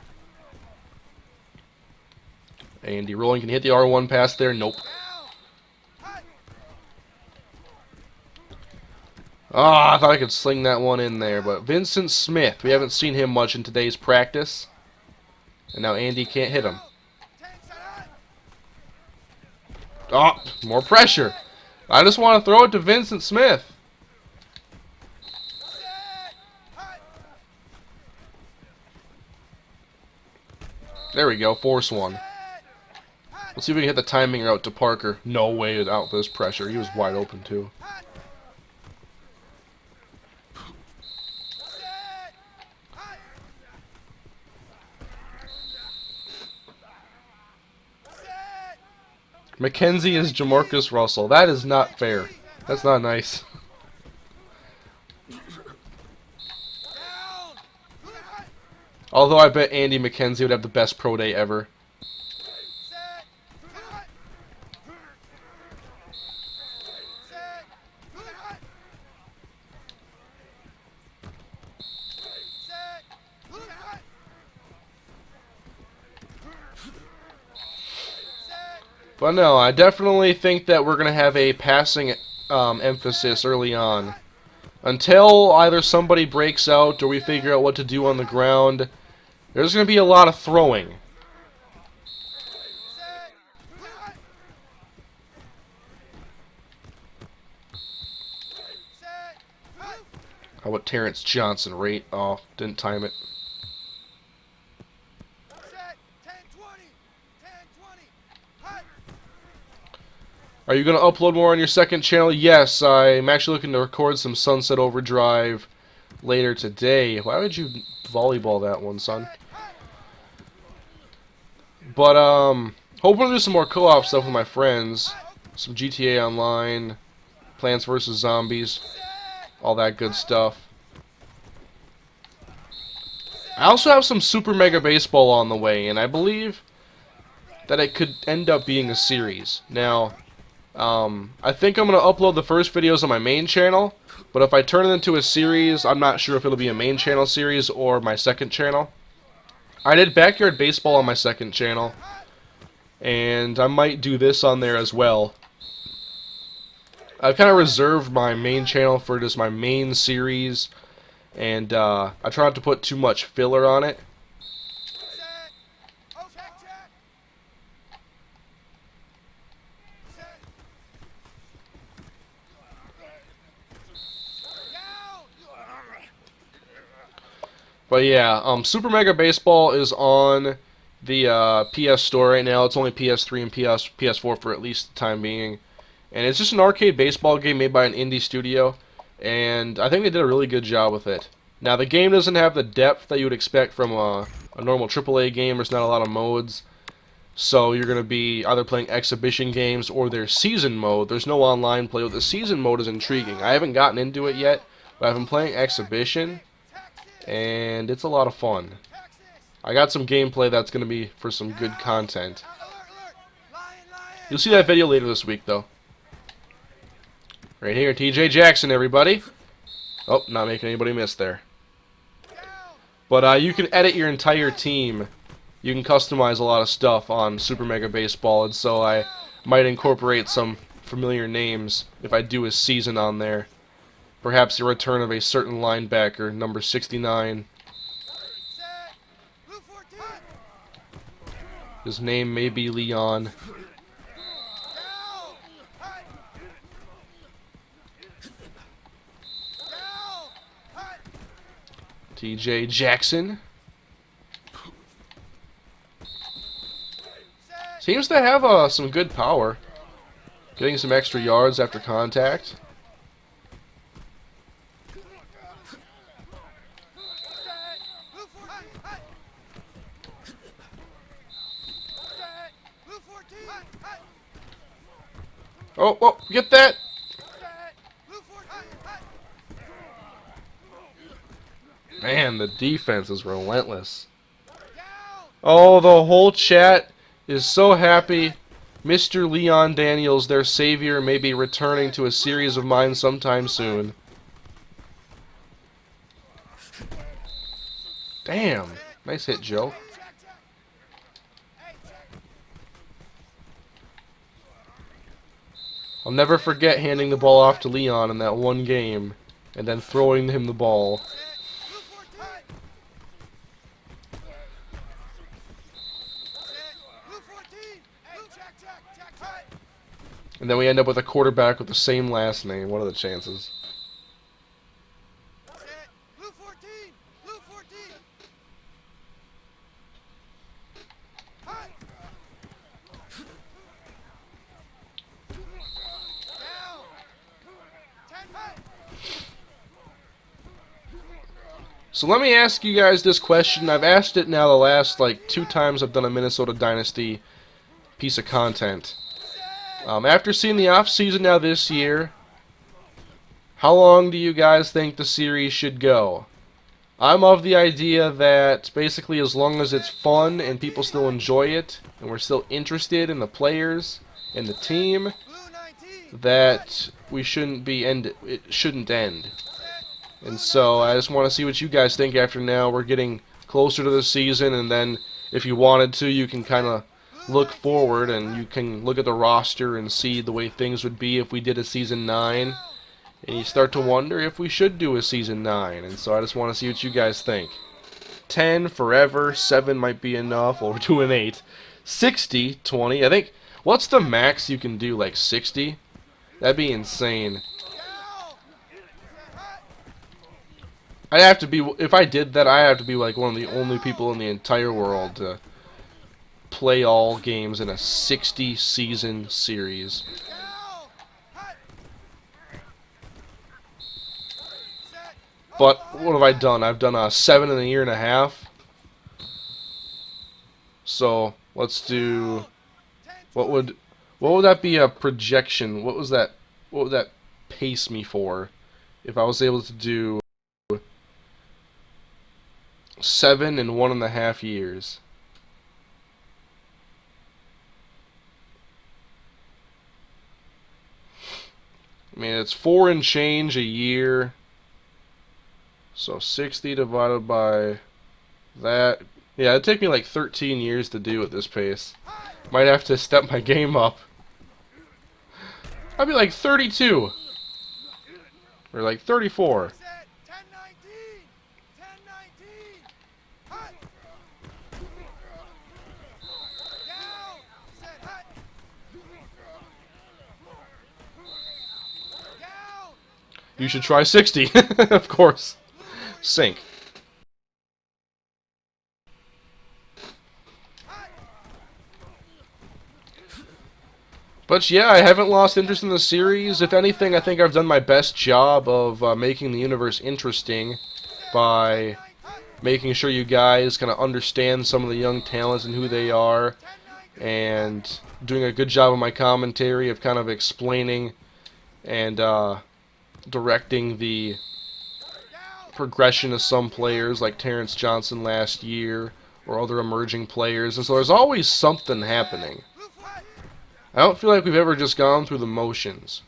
Andy rolling. Can he hit the R1 pass there? Nope. Ah, I thought I could sling that one in there. But Vincent Smith. We haven't seen him much in today's practice. And now Andy can't hit him. Oh, more pressure. I just want to throw it to Vincent Smith. There we go, force one. Let's see if we can hit the timing route to Parker. No way out this pressure. He was wide open too. McKenzie is Jamarcus Russell. That is not fair. That's not nice. Although I bet Andy McKenzie would have the best pro day ever. But no, I definitely think that we're going to have a passing emphasis early on. Until either somebody breaks out or we figure out what to do on the ground, there's going to be a lot of throwing. How about Terrence Johnson rate? Oh, didn't time it. Are you going to upload more on your second channel? Yes, I'm actually looking to record some Sunset Overdrive later today. Why would you volleyball that one, son? But, hoping to do some more co-op stuff with my friends. Some GTA Online, Plants vs. Zombies, all that good stuff. I also have some Super Mega Baseball on the way, and I believe that it could end up being a series. Now, I think I'm going to upload the first videos on my main channel, but if I turn it into a series, I'm not sure if it'll be a main channel series or my second channel. I did Backyard Baseball on my second channel, and I might do this on there as well. I've kind of reserved my main channel for just my main series, and I try not to put too much filler on it. But yeah, Super Mega Baseball is on the PS Store right now. It's only PS3 and PS4 for at least the time being. And it's just an arcade baseball game made by an indie studio. And I think they did a really good job with it. Now, the game doesn't have the depth that you would expect from a normal AAA game. There's not a lot of modes. So you're going to be either playing exhibition games or their season mode. There's no online play. The season mode is intriguing. I haven't gotten into it yet, but I've been playing exhibition, and it's a lot of fun. I got some gameplay that's going to be for some good content. You'll see that video later this week, though. Right here, TJ Jackson, everybody. Oh, not making anybody miss there. But you can edit your entire team. You can customize a lot of stuff on Super Mega Baseball, and so I might incorporate some familiar names if I do a season on there. Perhaps the return of a certain linebacker, number 69. His name may be Leon. TJ Jackson. Seems to have some good power. Getting some extra yards after contact. Oh, oh, get that! Man, the defense is relentless. Oh, the whole chat is so happy. Mr. Leon Daniels, their savior, may be returning to a series of mine sometime soon. Damn. Nice hit, Joe. I'll never forget handing the ball off to Leon in that one game, and then throwing him the ball. And then we end up with a quarterback with the same last name. What are the chances? So let me ask you guys this question. I've asked it now the last, 2 times I've done a Minnesota Dynasty piece of content. After seeing the off-season now this year, how long do you guys think the series should go? I'm of the idea that basically as long as it's fun and people still enjoy it, and we're still interested in the players and the team, that we shouldn't it shouldn't end. And so I just want to see what you guys think after now. We're getting closer to the season, and then if you wanted to, you can kind of look forward and you can look at the roster and see the way things would be if we did a Season 9. And you start to wonder if we should do a Season 9. And so I just want to see what you guys think. 10 forever, 7 might be enough, or we're doing 8. 60, 20, I think, what's the max you can do, 60? That'd be insane. I have to be. If I did that, I have to be like one of the only people in the entire world to play all games in a 60-season series. But what have I done? I've done 7 in a year and a half. So let's do. What would that be a projection? What was that? What would that pace me for? If I was able to do 7 in 1.5 years. I mean, it's 4 and change a year. So 60 divided by that. Yeah, it'd take me like 13 years to do at this pace. Might have to step my game up. I'd be like 32. Or like 34. You should try 60, of course. Sink. But yeah, I haven't lost interest in the series. If anything, I think I've done my best job of making the universe interesting by making sure you guys kind of understand some of the young talents and who they are, and doing a good job of my commentary of kind of explaining and directing the progression of some players like Terrence Johnson last year or other emerging players. And so there's always something happening. I don't feel like we've ever just gone through the motions.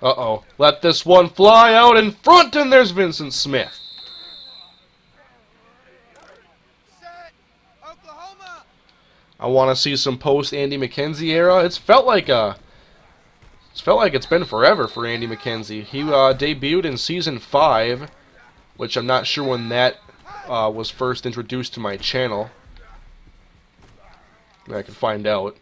Uh-oh. Let this one fly out in front, and there's Vincent Smith. I want to see some post-Andy McKenzie era. It's felt like it's been forever for Andy McKenzie. He debuted in Season 5, which I'm not sure when that was first introduced to my channel. I can find out.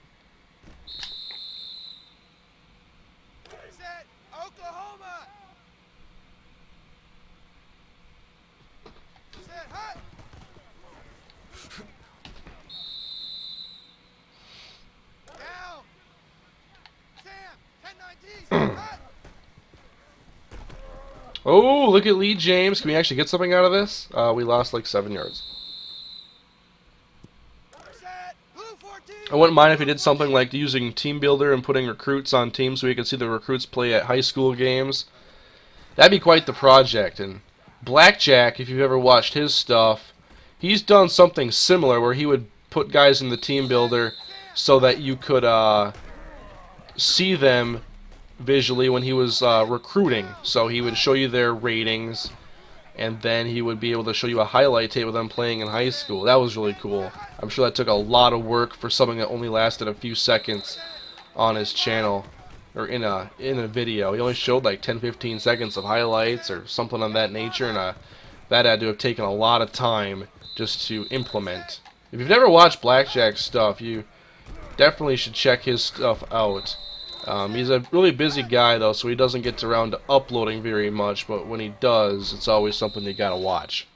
Oh, look at Lee James. Can we actually get something out of this? We lost like 7 yards. I wouldn't mind if he did something like using Team Builder and putting recruits on teams so we could see the recruits play at high school games. That'd be quite the project. And Blackjack, if you've ever watched his stuff, he's done something similar where he would put guys in the Team Builder so that you could see them visually when he was recruiting. So he would show you their ratings, and then he would be able to show you a highlight tape of them playing in high school. That was really cool. I'm sure that took a lot of work for something that only lasted a few seconds on his channel, or in a video. He only showed like 10-15 seconds of highlights or something of that nature, and that had to have taken a lot of time just to implement. If you've never watched Blackjack's stuff, you definitely should check his stuff out. He's a really busy guy, though, so he doesn't get around to uploading very much, but when he does, it's always something you gotta watch.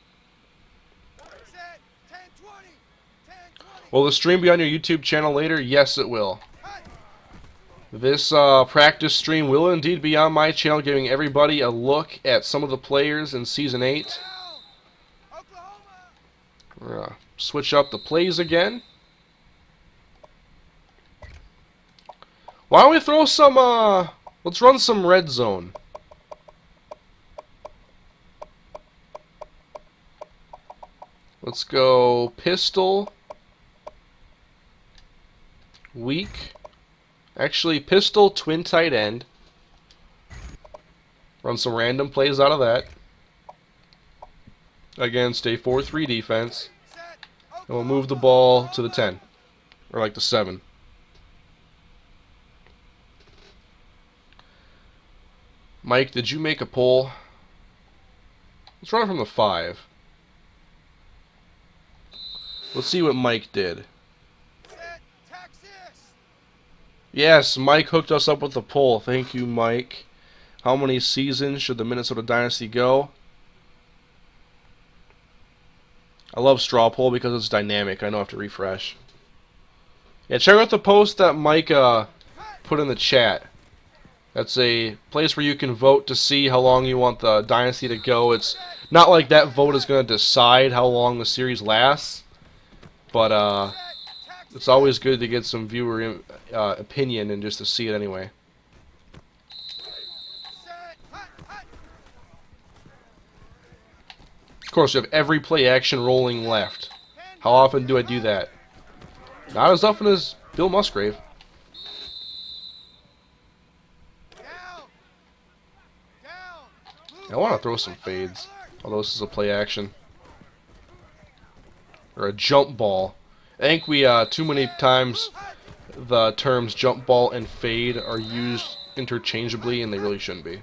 Will the stream be on your YouTube channel later? Yes, it will. This practice stream will indeed be on my channel, giving everybody a look at some of the players in Season 8. We're gonna switch up the plays again. Why don't we throw some, let's run some red zone. Let's go pistol, weak, actually pistol, twin tight end. Run some random plays out of that against a 4-3 defense. And we'll move the ball to the 10, or like the 7. Mike, did you make a pull? Let's run it from the 5. Let's see what Mike did. Yes, Mike hooked us up with the poll. Thank you, Mike. How many seasons should the Minnesota Dynasty go? I love straw poll because it's dynamic. I don't have to refresh. Yeah, check out the post that Mike put in the chat. That's a place where you can vote to see how long you want the Dynasty to go. It's not like that vote is going to decide how long the series lasts, but it's always good to get some viewer opinion and just to see it anyway. Of course, you have every play action rolling left. How often do I do that? Not as often as Bill Musgrave. I want to throw some fades, although this is a play action. Or a jump ball. I think we, too many times, the terms jump ball and fade are used interchangeably, and they really shouldn't be.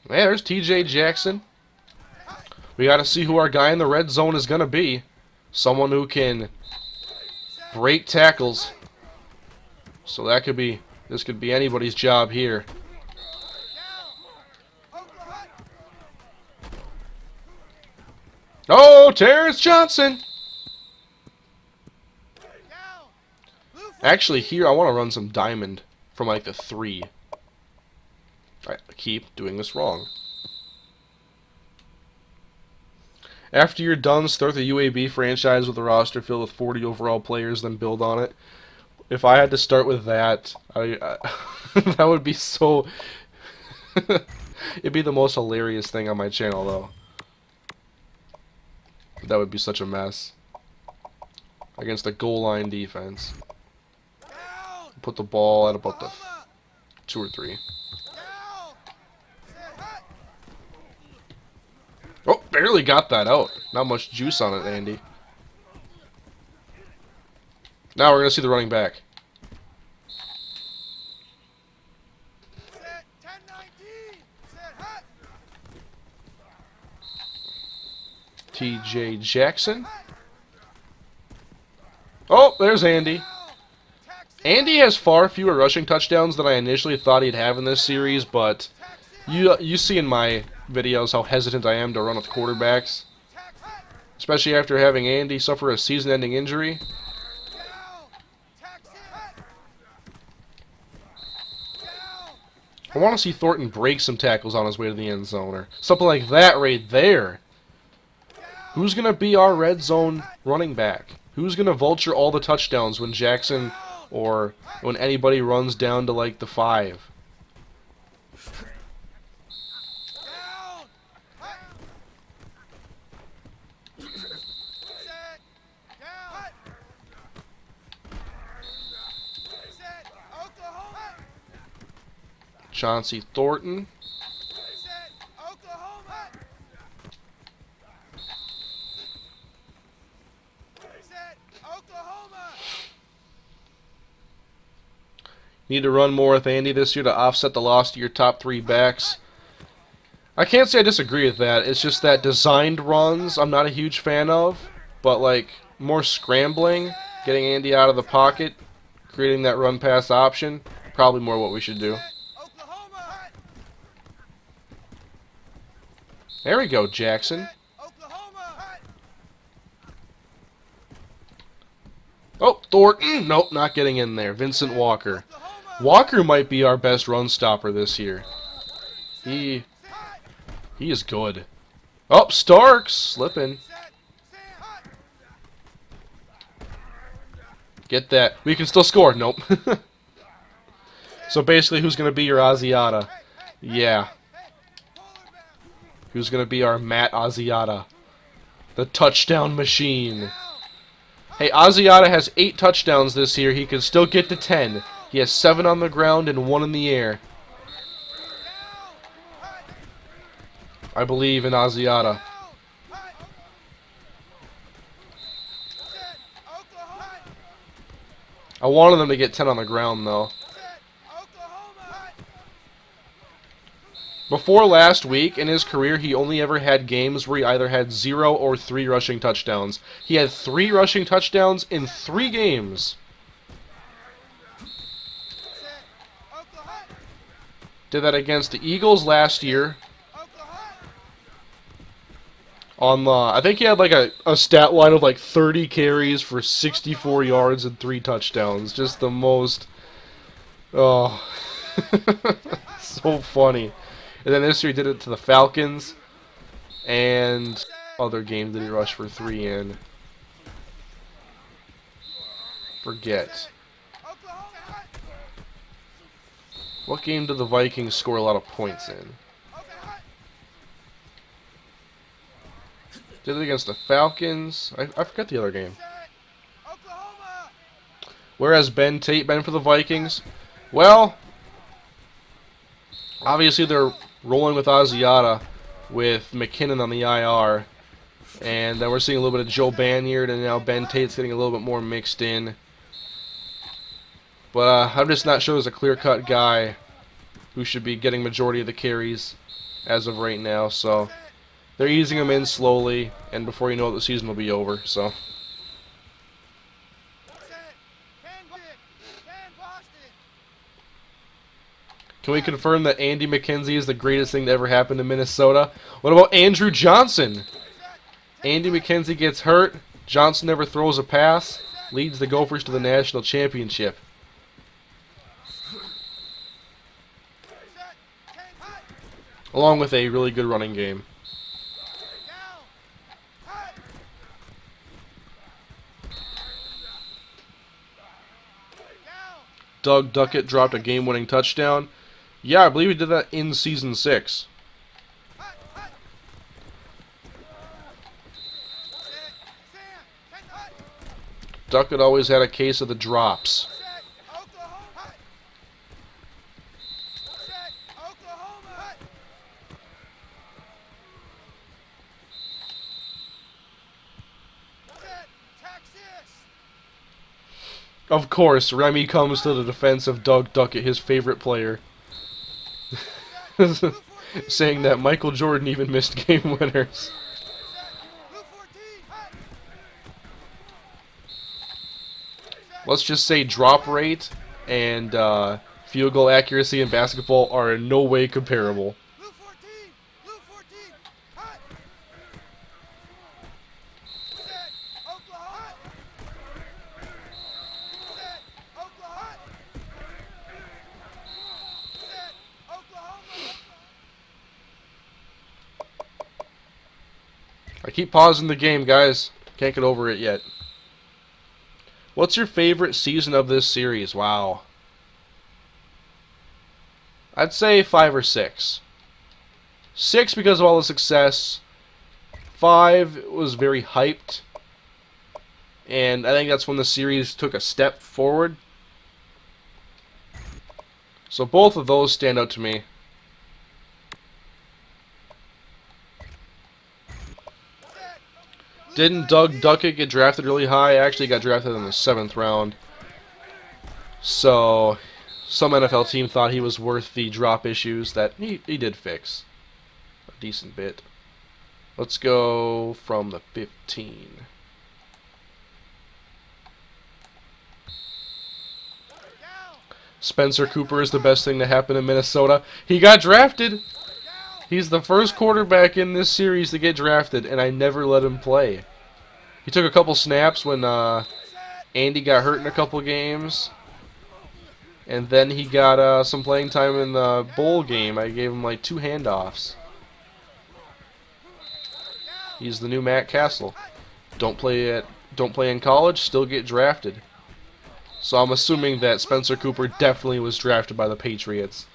Man, there's TJ Jackson. We got to see who our guy in the red zone is going to be. Someone who can break tackles. So that could be, this could be anybody's job here. Oh, Terrence Johnson! Actually, here I want to run some diamond from like the 3. I keep doing this wrong. After you're done, start the UAB franchise with a roster filled with 40 overall players, then build on it. If I had to start with that, that would be so... It'd be the most hilarious thing on my channel, though. That would be such a mess. Against a goal line defense. Put the ball at about the 2 or 3. Oh, barely got that out. Not much juice on it, Andy. Now we're going to see the running back. TJ Jackson. Oh, there's Andy. Andy has far fewer rushing touchdowns than I initially thought he'd have in this series, but you see in my videos how hesitant I am to run with quarterbacks. Especially after having Andy suffer a season-ending injury. I want to see Thornton break some tackles on his way to the end zone, or something like that right there. Who's going to be our red zone running back? Who's going to vulture all the touchdowns when Jackson or when anybody runs down to like the 5? Chauncey Thornton. Need to run more with Andy this year to offset the loss to your top 3 backs. I can't say I disagree with that. It's just that designed runs I'm not a huge fan of. But like more scrambling, getting Andy out of the pocket, creating that run pass option, probably more what we should do. There we go, Jackson. Oh, Thornton. Nope, not getting in there. Vincent Walker. Walker might be our best run stopper this year. He is good. Oh, Starks slipping. Get that. We can still score. Nope. So basically, who's going to be your Asiata? Yeah. Who's going to be our Matt Asiata? The touchdown machine. Hey, Asiata has 8 touchdowns this year. He can still get to 10. He has 7 on the ground and 1 in the air. I believe in Asiata. I wanted them to get 10 on the ground, though. Before last week, in his career, he only ever had games where he either had 0 or 3 rushing touchdowns. He had 3 rushing touchdowns in 3 games. Did that against the Eagles last year. I think he had like a stat line of like 30 carries for 64 yards and 3 touchdowns. Just the most... Oh. So funny. And then this year he did it to the Falcons. And other game did he rush for 3 in? Forget. What game did the Vikings score a lot of points in? Did it against the Falcons? I forgot the other game. Where has Ben Tate been for the Vikings? Well, obviously they're rolling with Asiata with McKinnon on the IR. And then we're seeing a little bit of Joe Banyard, and now Ben Tate's getting a little bit more mixed in. But I'm just not sure there's a clear-cut guy who should be getting majority of the carries as of right now. So they're easing him in slowly, and before you know it, the season will be over. So. Can we confirm that Andy McKenzie is the greatest thing to ever happen to Minnesota? What about Andrew Johnson? Andy McKenzie gets hurt. Johnson never throws a pass. Leads the Gophers to the national championship. Along with a really good running game. Doug Duckett dropped a game-winning touchdown. Yeah, I believe he did that in Season 6. Duckett always had a case of the drops. Of course, Remy comes to the defense of Doug Duckett, his favorite player. Saying that Michael Jordan even missed game winners. Let's just say drop rate and field goal accuracy in basketball are in no way comparable. I keep pausing the game, guys. Can't get over it yet. What's your favorite season of this series? Wow. I'd say 5 or 6. 6 because of all the success. 5 was very hyped. And I think that's when the series took a step forward. So both of those stand out to me. Didn't Doug Duckett get drafted really high? Actually got drafted in the 7th round. So some NFL team thought he was worth the drop issues that he did fix a decent bit. Let's go from the 15. Spencer Cooper is the best thing to happen in Minnesota. He got drafted. He's the first quarterback in this series to get drafted, and I never let him play. He took a couple snaps when Andy got hurt in a couple games. And then he got some playing time in the bowl game. I gave him like 2 handoffs. He's the new Matt Castle. Don't play in college, still get drafted. So I'm assuming that Spencer Cooper definitely was drafted by the Patriots.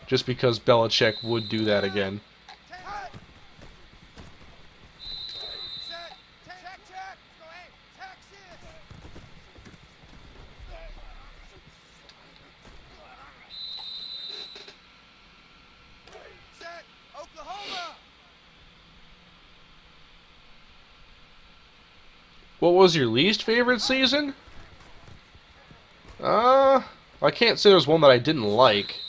Just because Belichick would do that again. What was your least favorite season? I can't say there's one that I didn't like.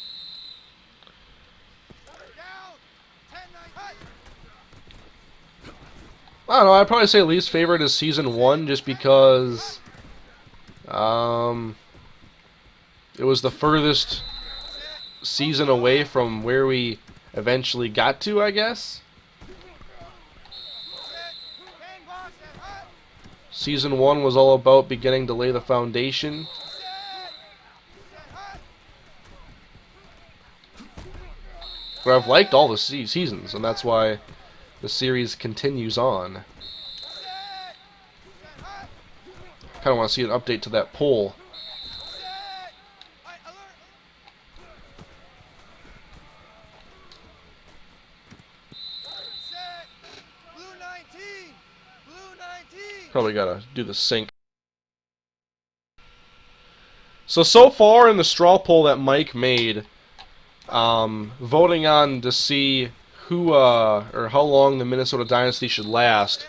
I don't know. I'd probably say least favorite is season 1, just because it was the furthest season away from where we eventually got to, I guess. Season 1 was all about beginning to lay the foundation. But I've liked all the seasons, and that's why the series continues on. Kind of want to see an update to that poll. Probably gotta do the sync. So far in the straw poll that Mike made, voting on to see who or how long the Minnesota Dynasty should last,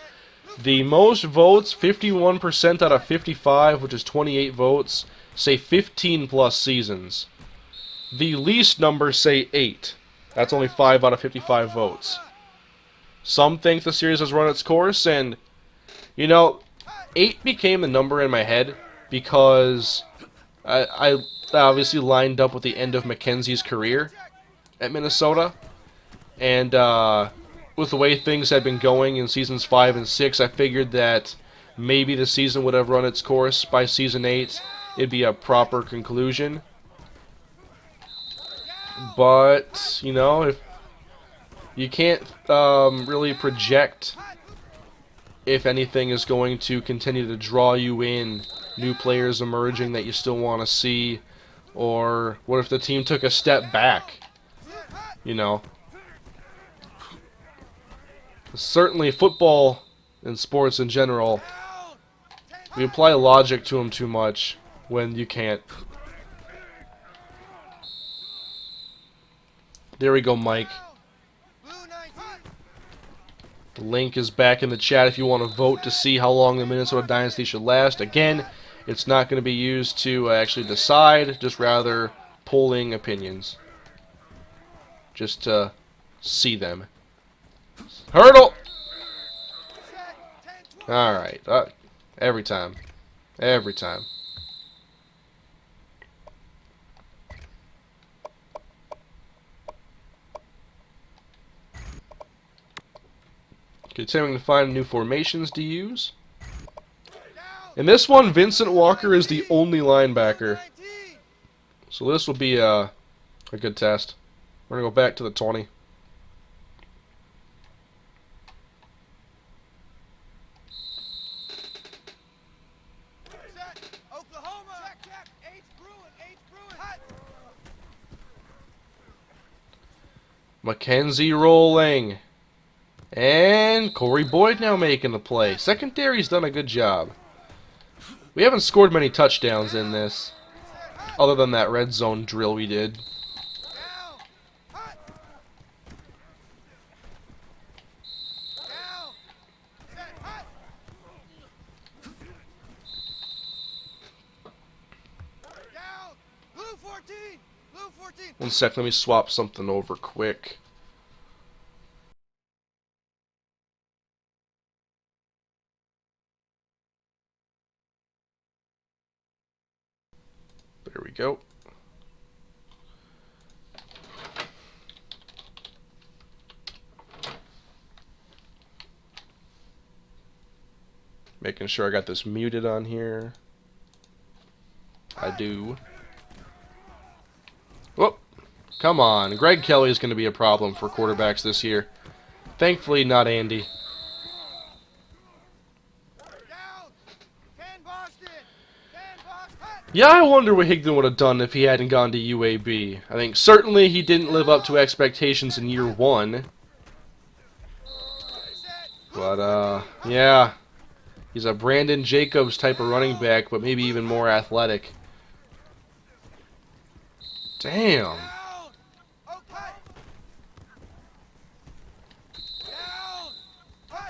the most votes, 51% out of 55, which is 28 votes, say 15 plus seasons. The least numbers say 8. That's only 5 out of 55 votes. Some think the series has run its course, and, you know, 8 became the number in my head because I obviously lined up with the end of Mackenzie's career at Minnesota, and with the way things had been going in seasons 5 and 6, I figured that maybe the season would have run its course by season 8. It'd be a proper conclusion. But, you know, if you can't really project if anything is going to continue to draw you in, new players emerging that you still want to see, or what if the team took a step back, you know. Certainly football and sports in general, we apply logic to them too much when you can't. There we go, Mike. The link is back in the chat if you want to vote to see how long the Minnesota Dynasty should last. Again, it's not going to be used to actually decide, just rather polling opinions. Just to see them. Hurdle! Alright. Every time. Every time. Continuing to find new formations to use. In this one, Vincent Walker is the only linebacker. So this will be a good test. We're going to go back to the 20. Mackenzie rolling. And Corey Boyd now making the play. Secondary's done a good job. We haven't scored many touchdowns in this, other than that red zone drill we did. One sec, let me swap something over quick. There we go. Making sure I got this muted on here. I do. Whoop. Come on. Greg Kelly is going to be a problem for quarterbacks this year. Thankfully, not Andy. Yeah, I wonder what Higdon would have done if he hadn't gone to UAB. I think certainly he didn't live up to expectations in year 1. But, yeah. He's a Brandon Jacobs type of running back, but maybe even more athletic. Damn.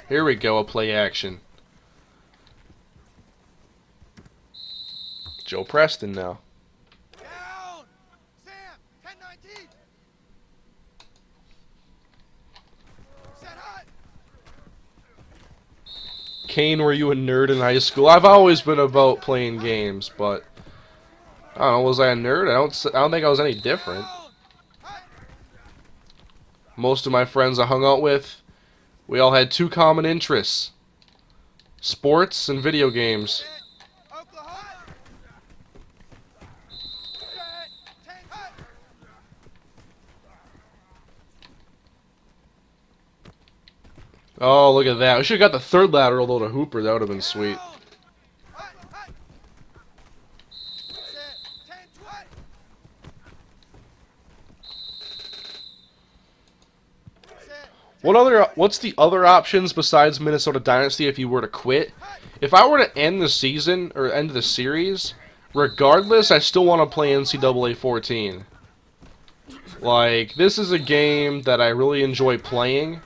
Here we go, a play action. Joe Preston now. Kane, were you a nerd in high school? I've always been about playing games, but I don't know. Was I a nerd? I don't think I was any different. Most of my friends I hung out with, we all had two common interests: sports and video games. Oh, look at that. We should have got the third lateral though to Hooper. That would have been sweet. What's the other options besides Minnesota Dynasty if you were to quit? If I were to end the season or end the series, regardless, I still want to play NCAA 14. Like, this is a game that I really enjoy playing,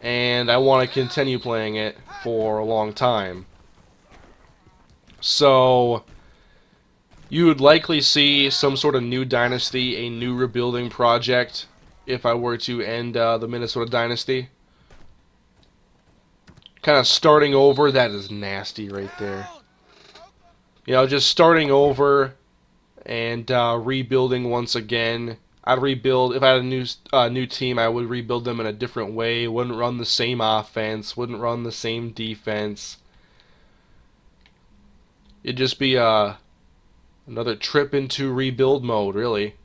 and I want to continue playing it for a long time. So, you would likely see some sort of new dynasty, a new rebuilding project, if I were to end the Minnesota Dynasty. Kind of starting over. That is nasty right there. You know, just starting over and rebuilding once again. I'd rebuild, if I had a new team, I would rebuild them in a different way. Wouldn't run the same offense, wouldn't run the same defense. It'd just be another trip into rebuild mode, really.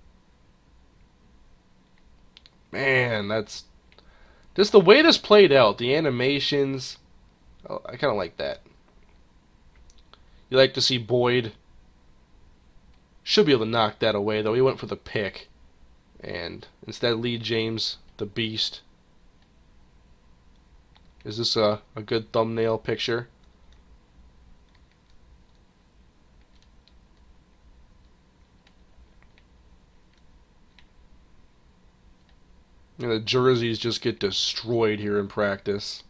Man, that's just the way this played out. The animations, I kind of like that. You like to see Boyd. Should be able to knock that away, though. He went for the pick. And instead, Lee James, the beast. Is this a good thumbnail picture? And the jerseys just get destroyed here in practice.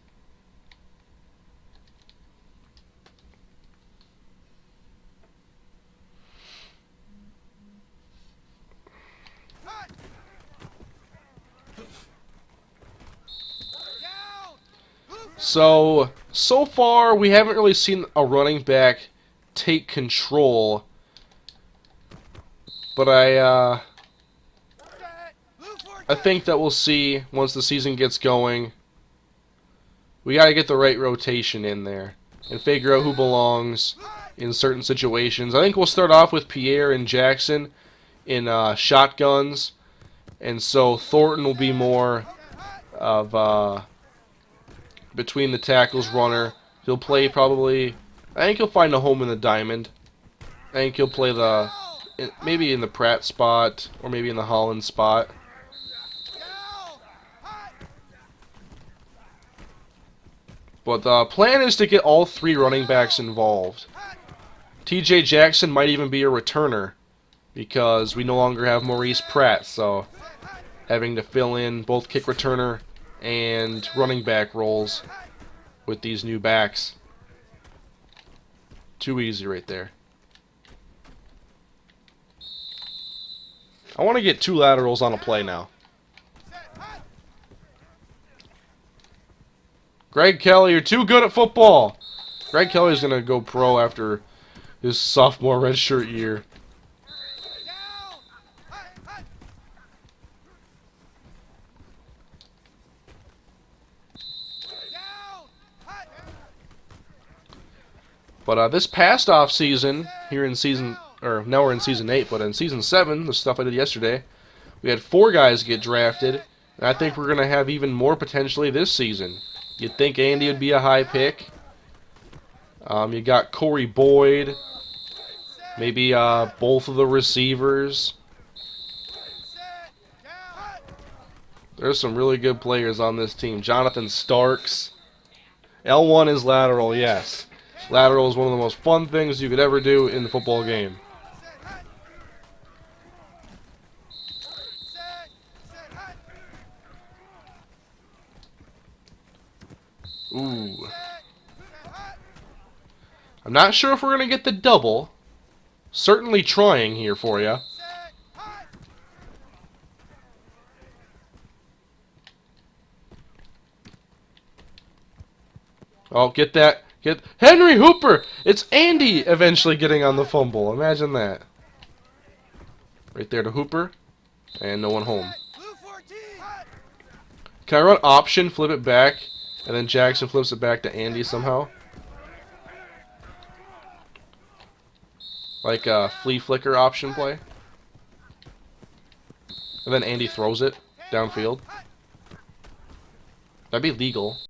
So far we haven't really seen a running back take control, but I think that we'll see once the season gets going. We got to get the right rotation in there and figure out who belongs in certain situations. I think we'll start off with Pierre and Jackson in shotguns, and so Thornton will be more of between the tackles runner. He'll play probably, I think he'll find a home in the diamond. I think he'll play maybe in the Pratt spot or maybe in the Holland spot. But the plan is to get all three running backs involved. TJ Jackson might even be a returner because we no longer have Maurice Pratt, so having to fill in both kick returner and running back roles with these new backs. Too easy right there. I want to get two laterals on a play now. Greg Kelly, you're too good at football. Greg Kelly's going to go pro after his sophomore redshirt year. But this past off season, here in season, or now we're in season 8, but in season 7, the stuff I did yesterday, we had 4 guys get drafted, and I think we're going to have even more potentially this season. You'd think Andy would be a high pick. You got Corey Boyd, maybe both of the receivers. There's some really good players on this team. Jonathan Starks. L1 is lateral, yes. Lateral is one of the most fun things you could ever do in the football game. Ooh. I'm not sure if we're going to get the double. Certainly trying here for you. Oh, get that. Get Henry Hooper! It's Andy eventually getting on the fumble. Imagine that. Right there to Hooper. And no one home. Can I run option, flip it back, and then Jackson flips it back to Andy somehow? Like a flea flicker option play. And then Andy throws it downfield. That'd be legal.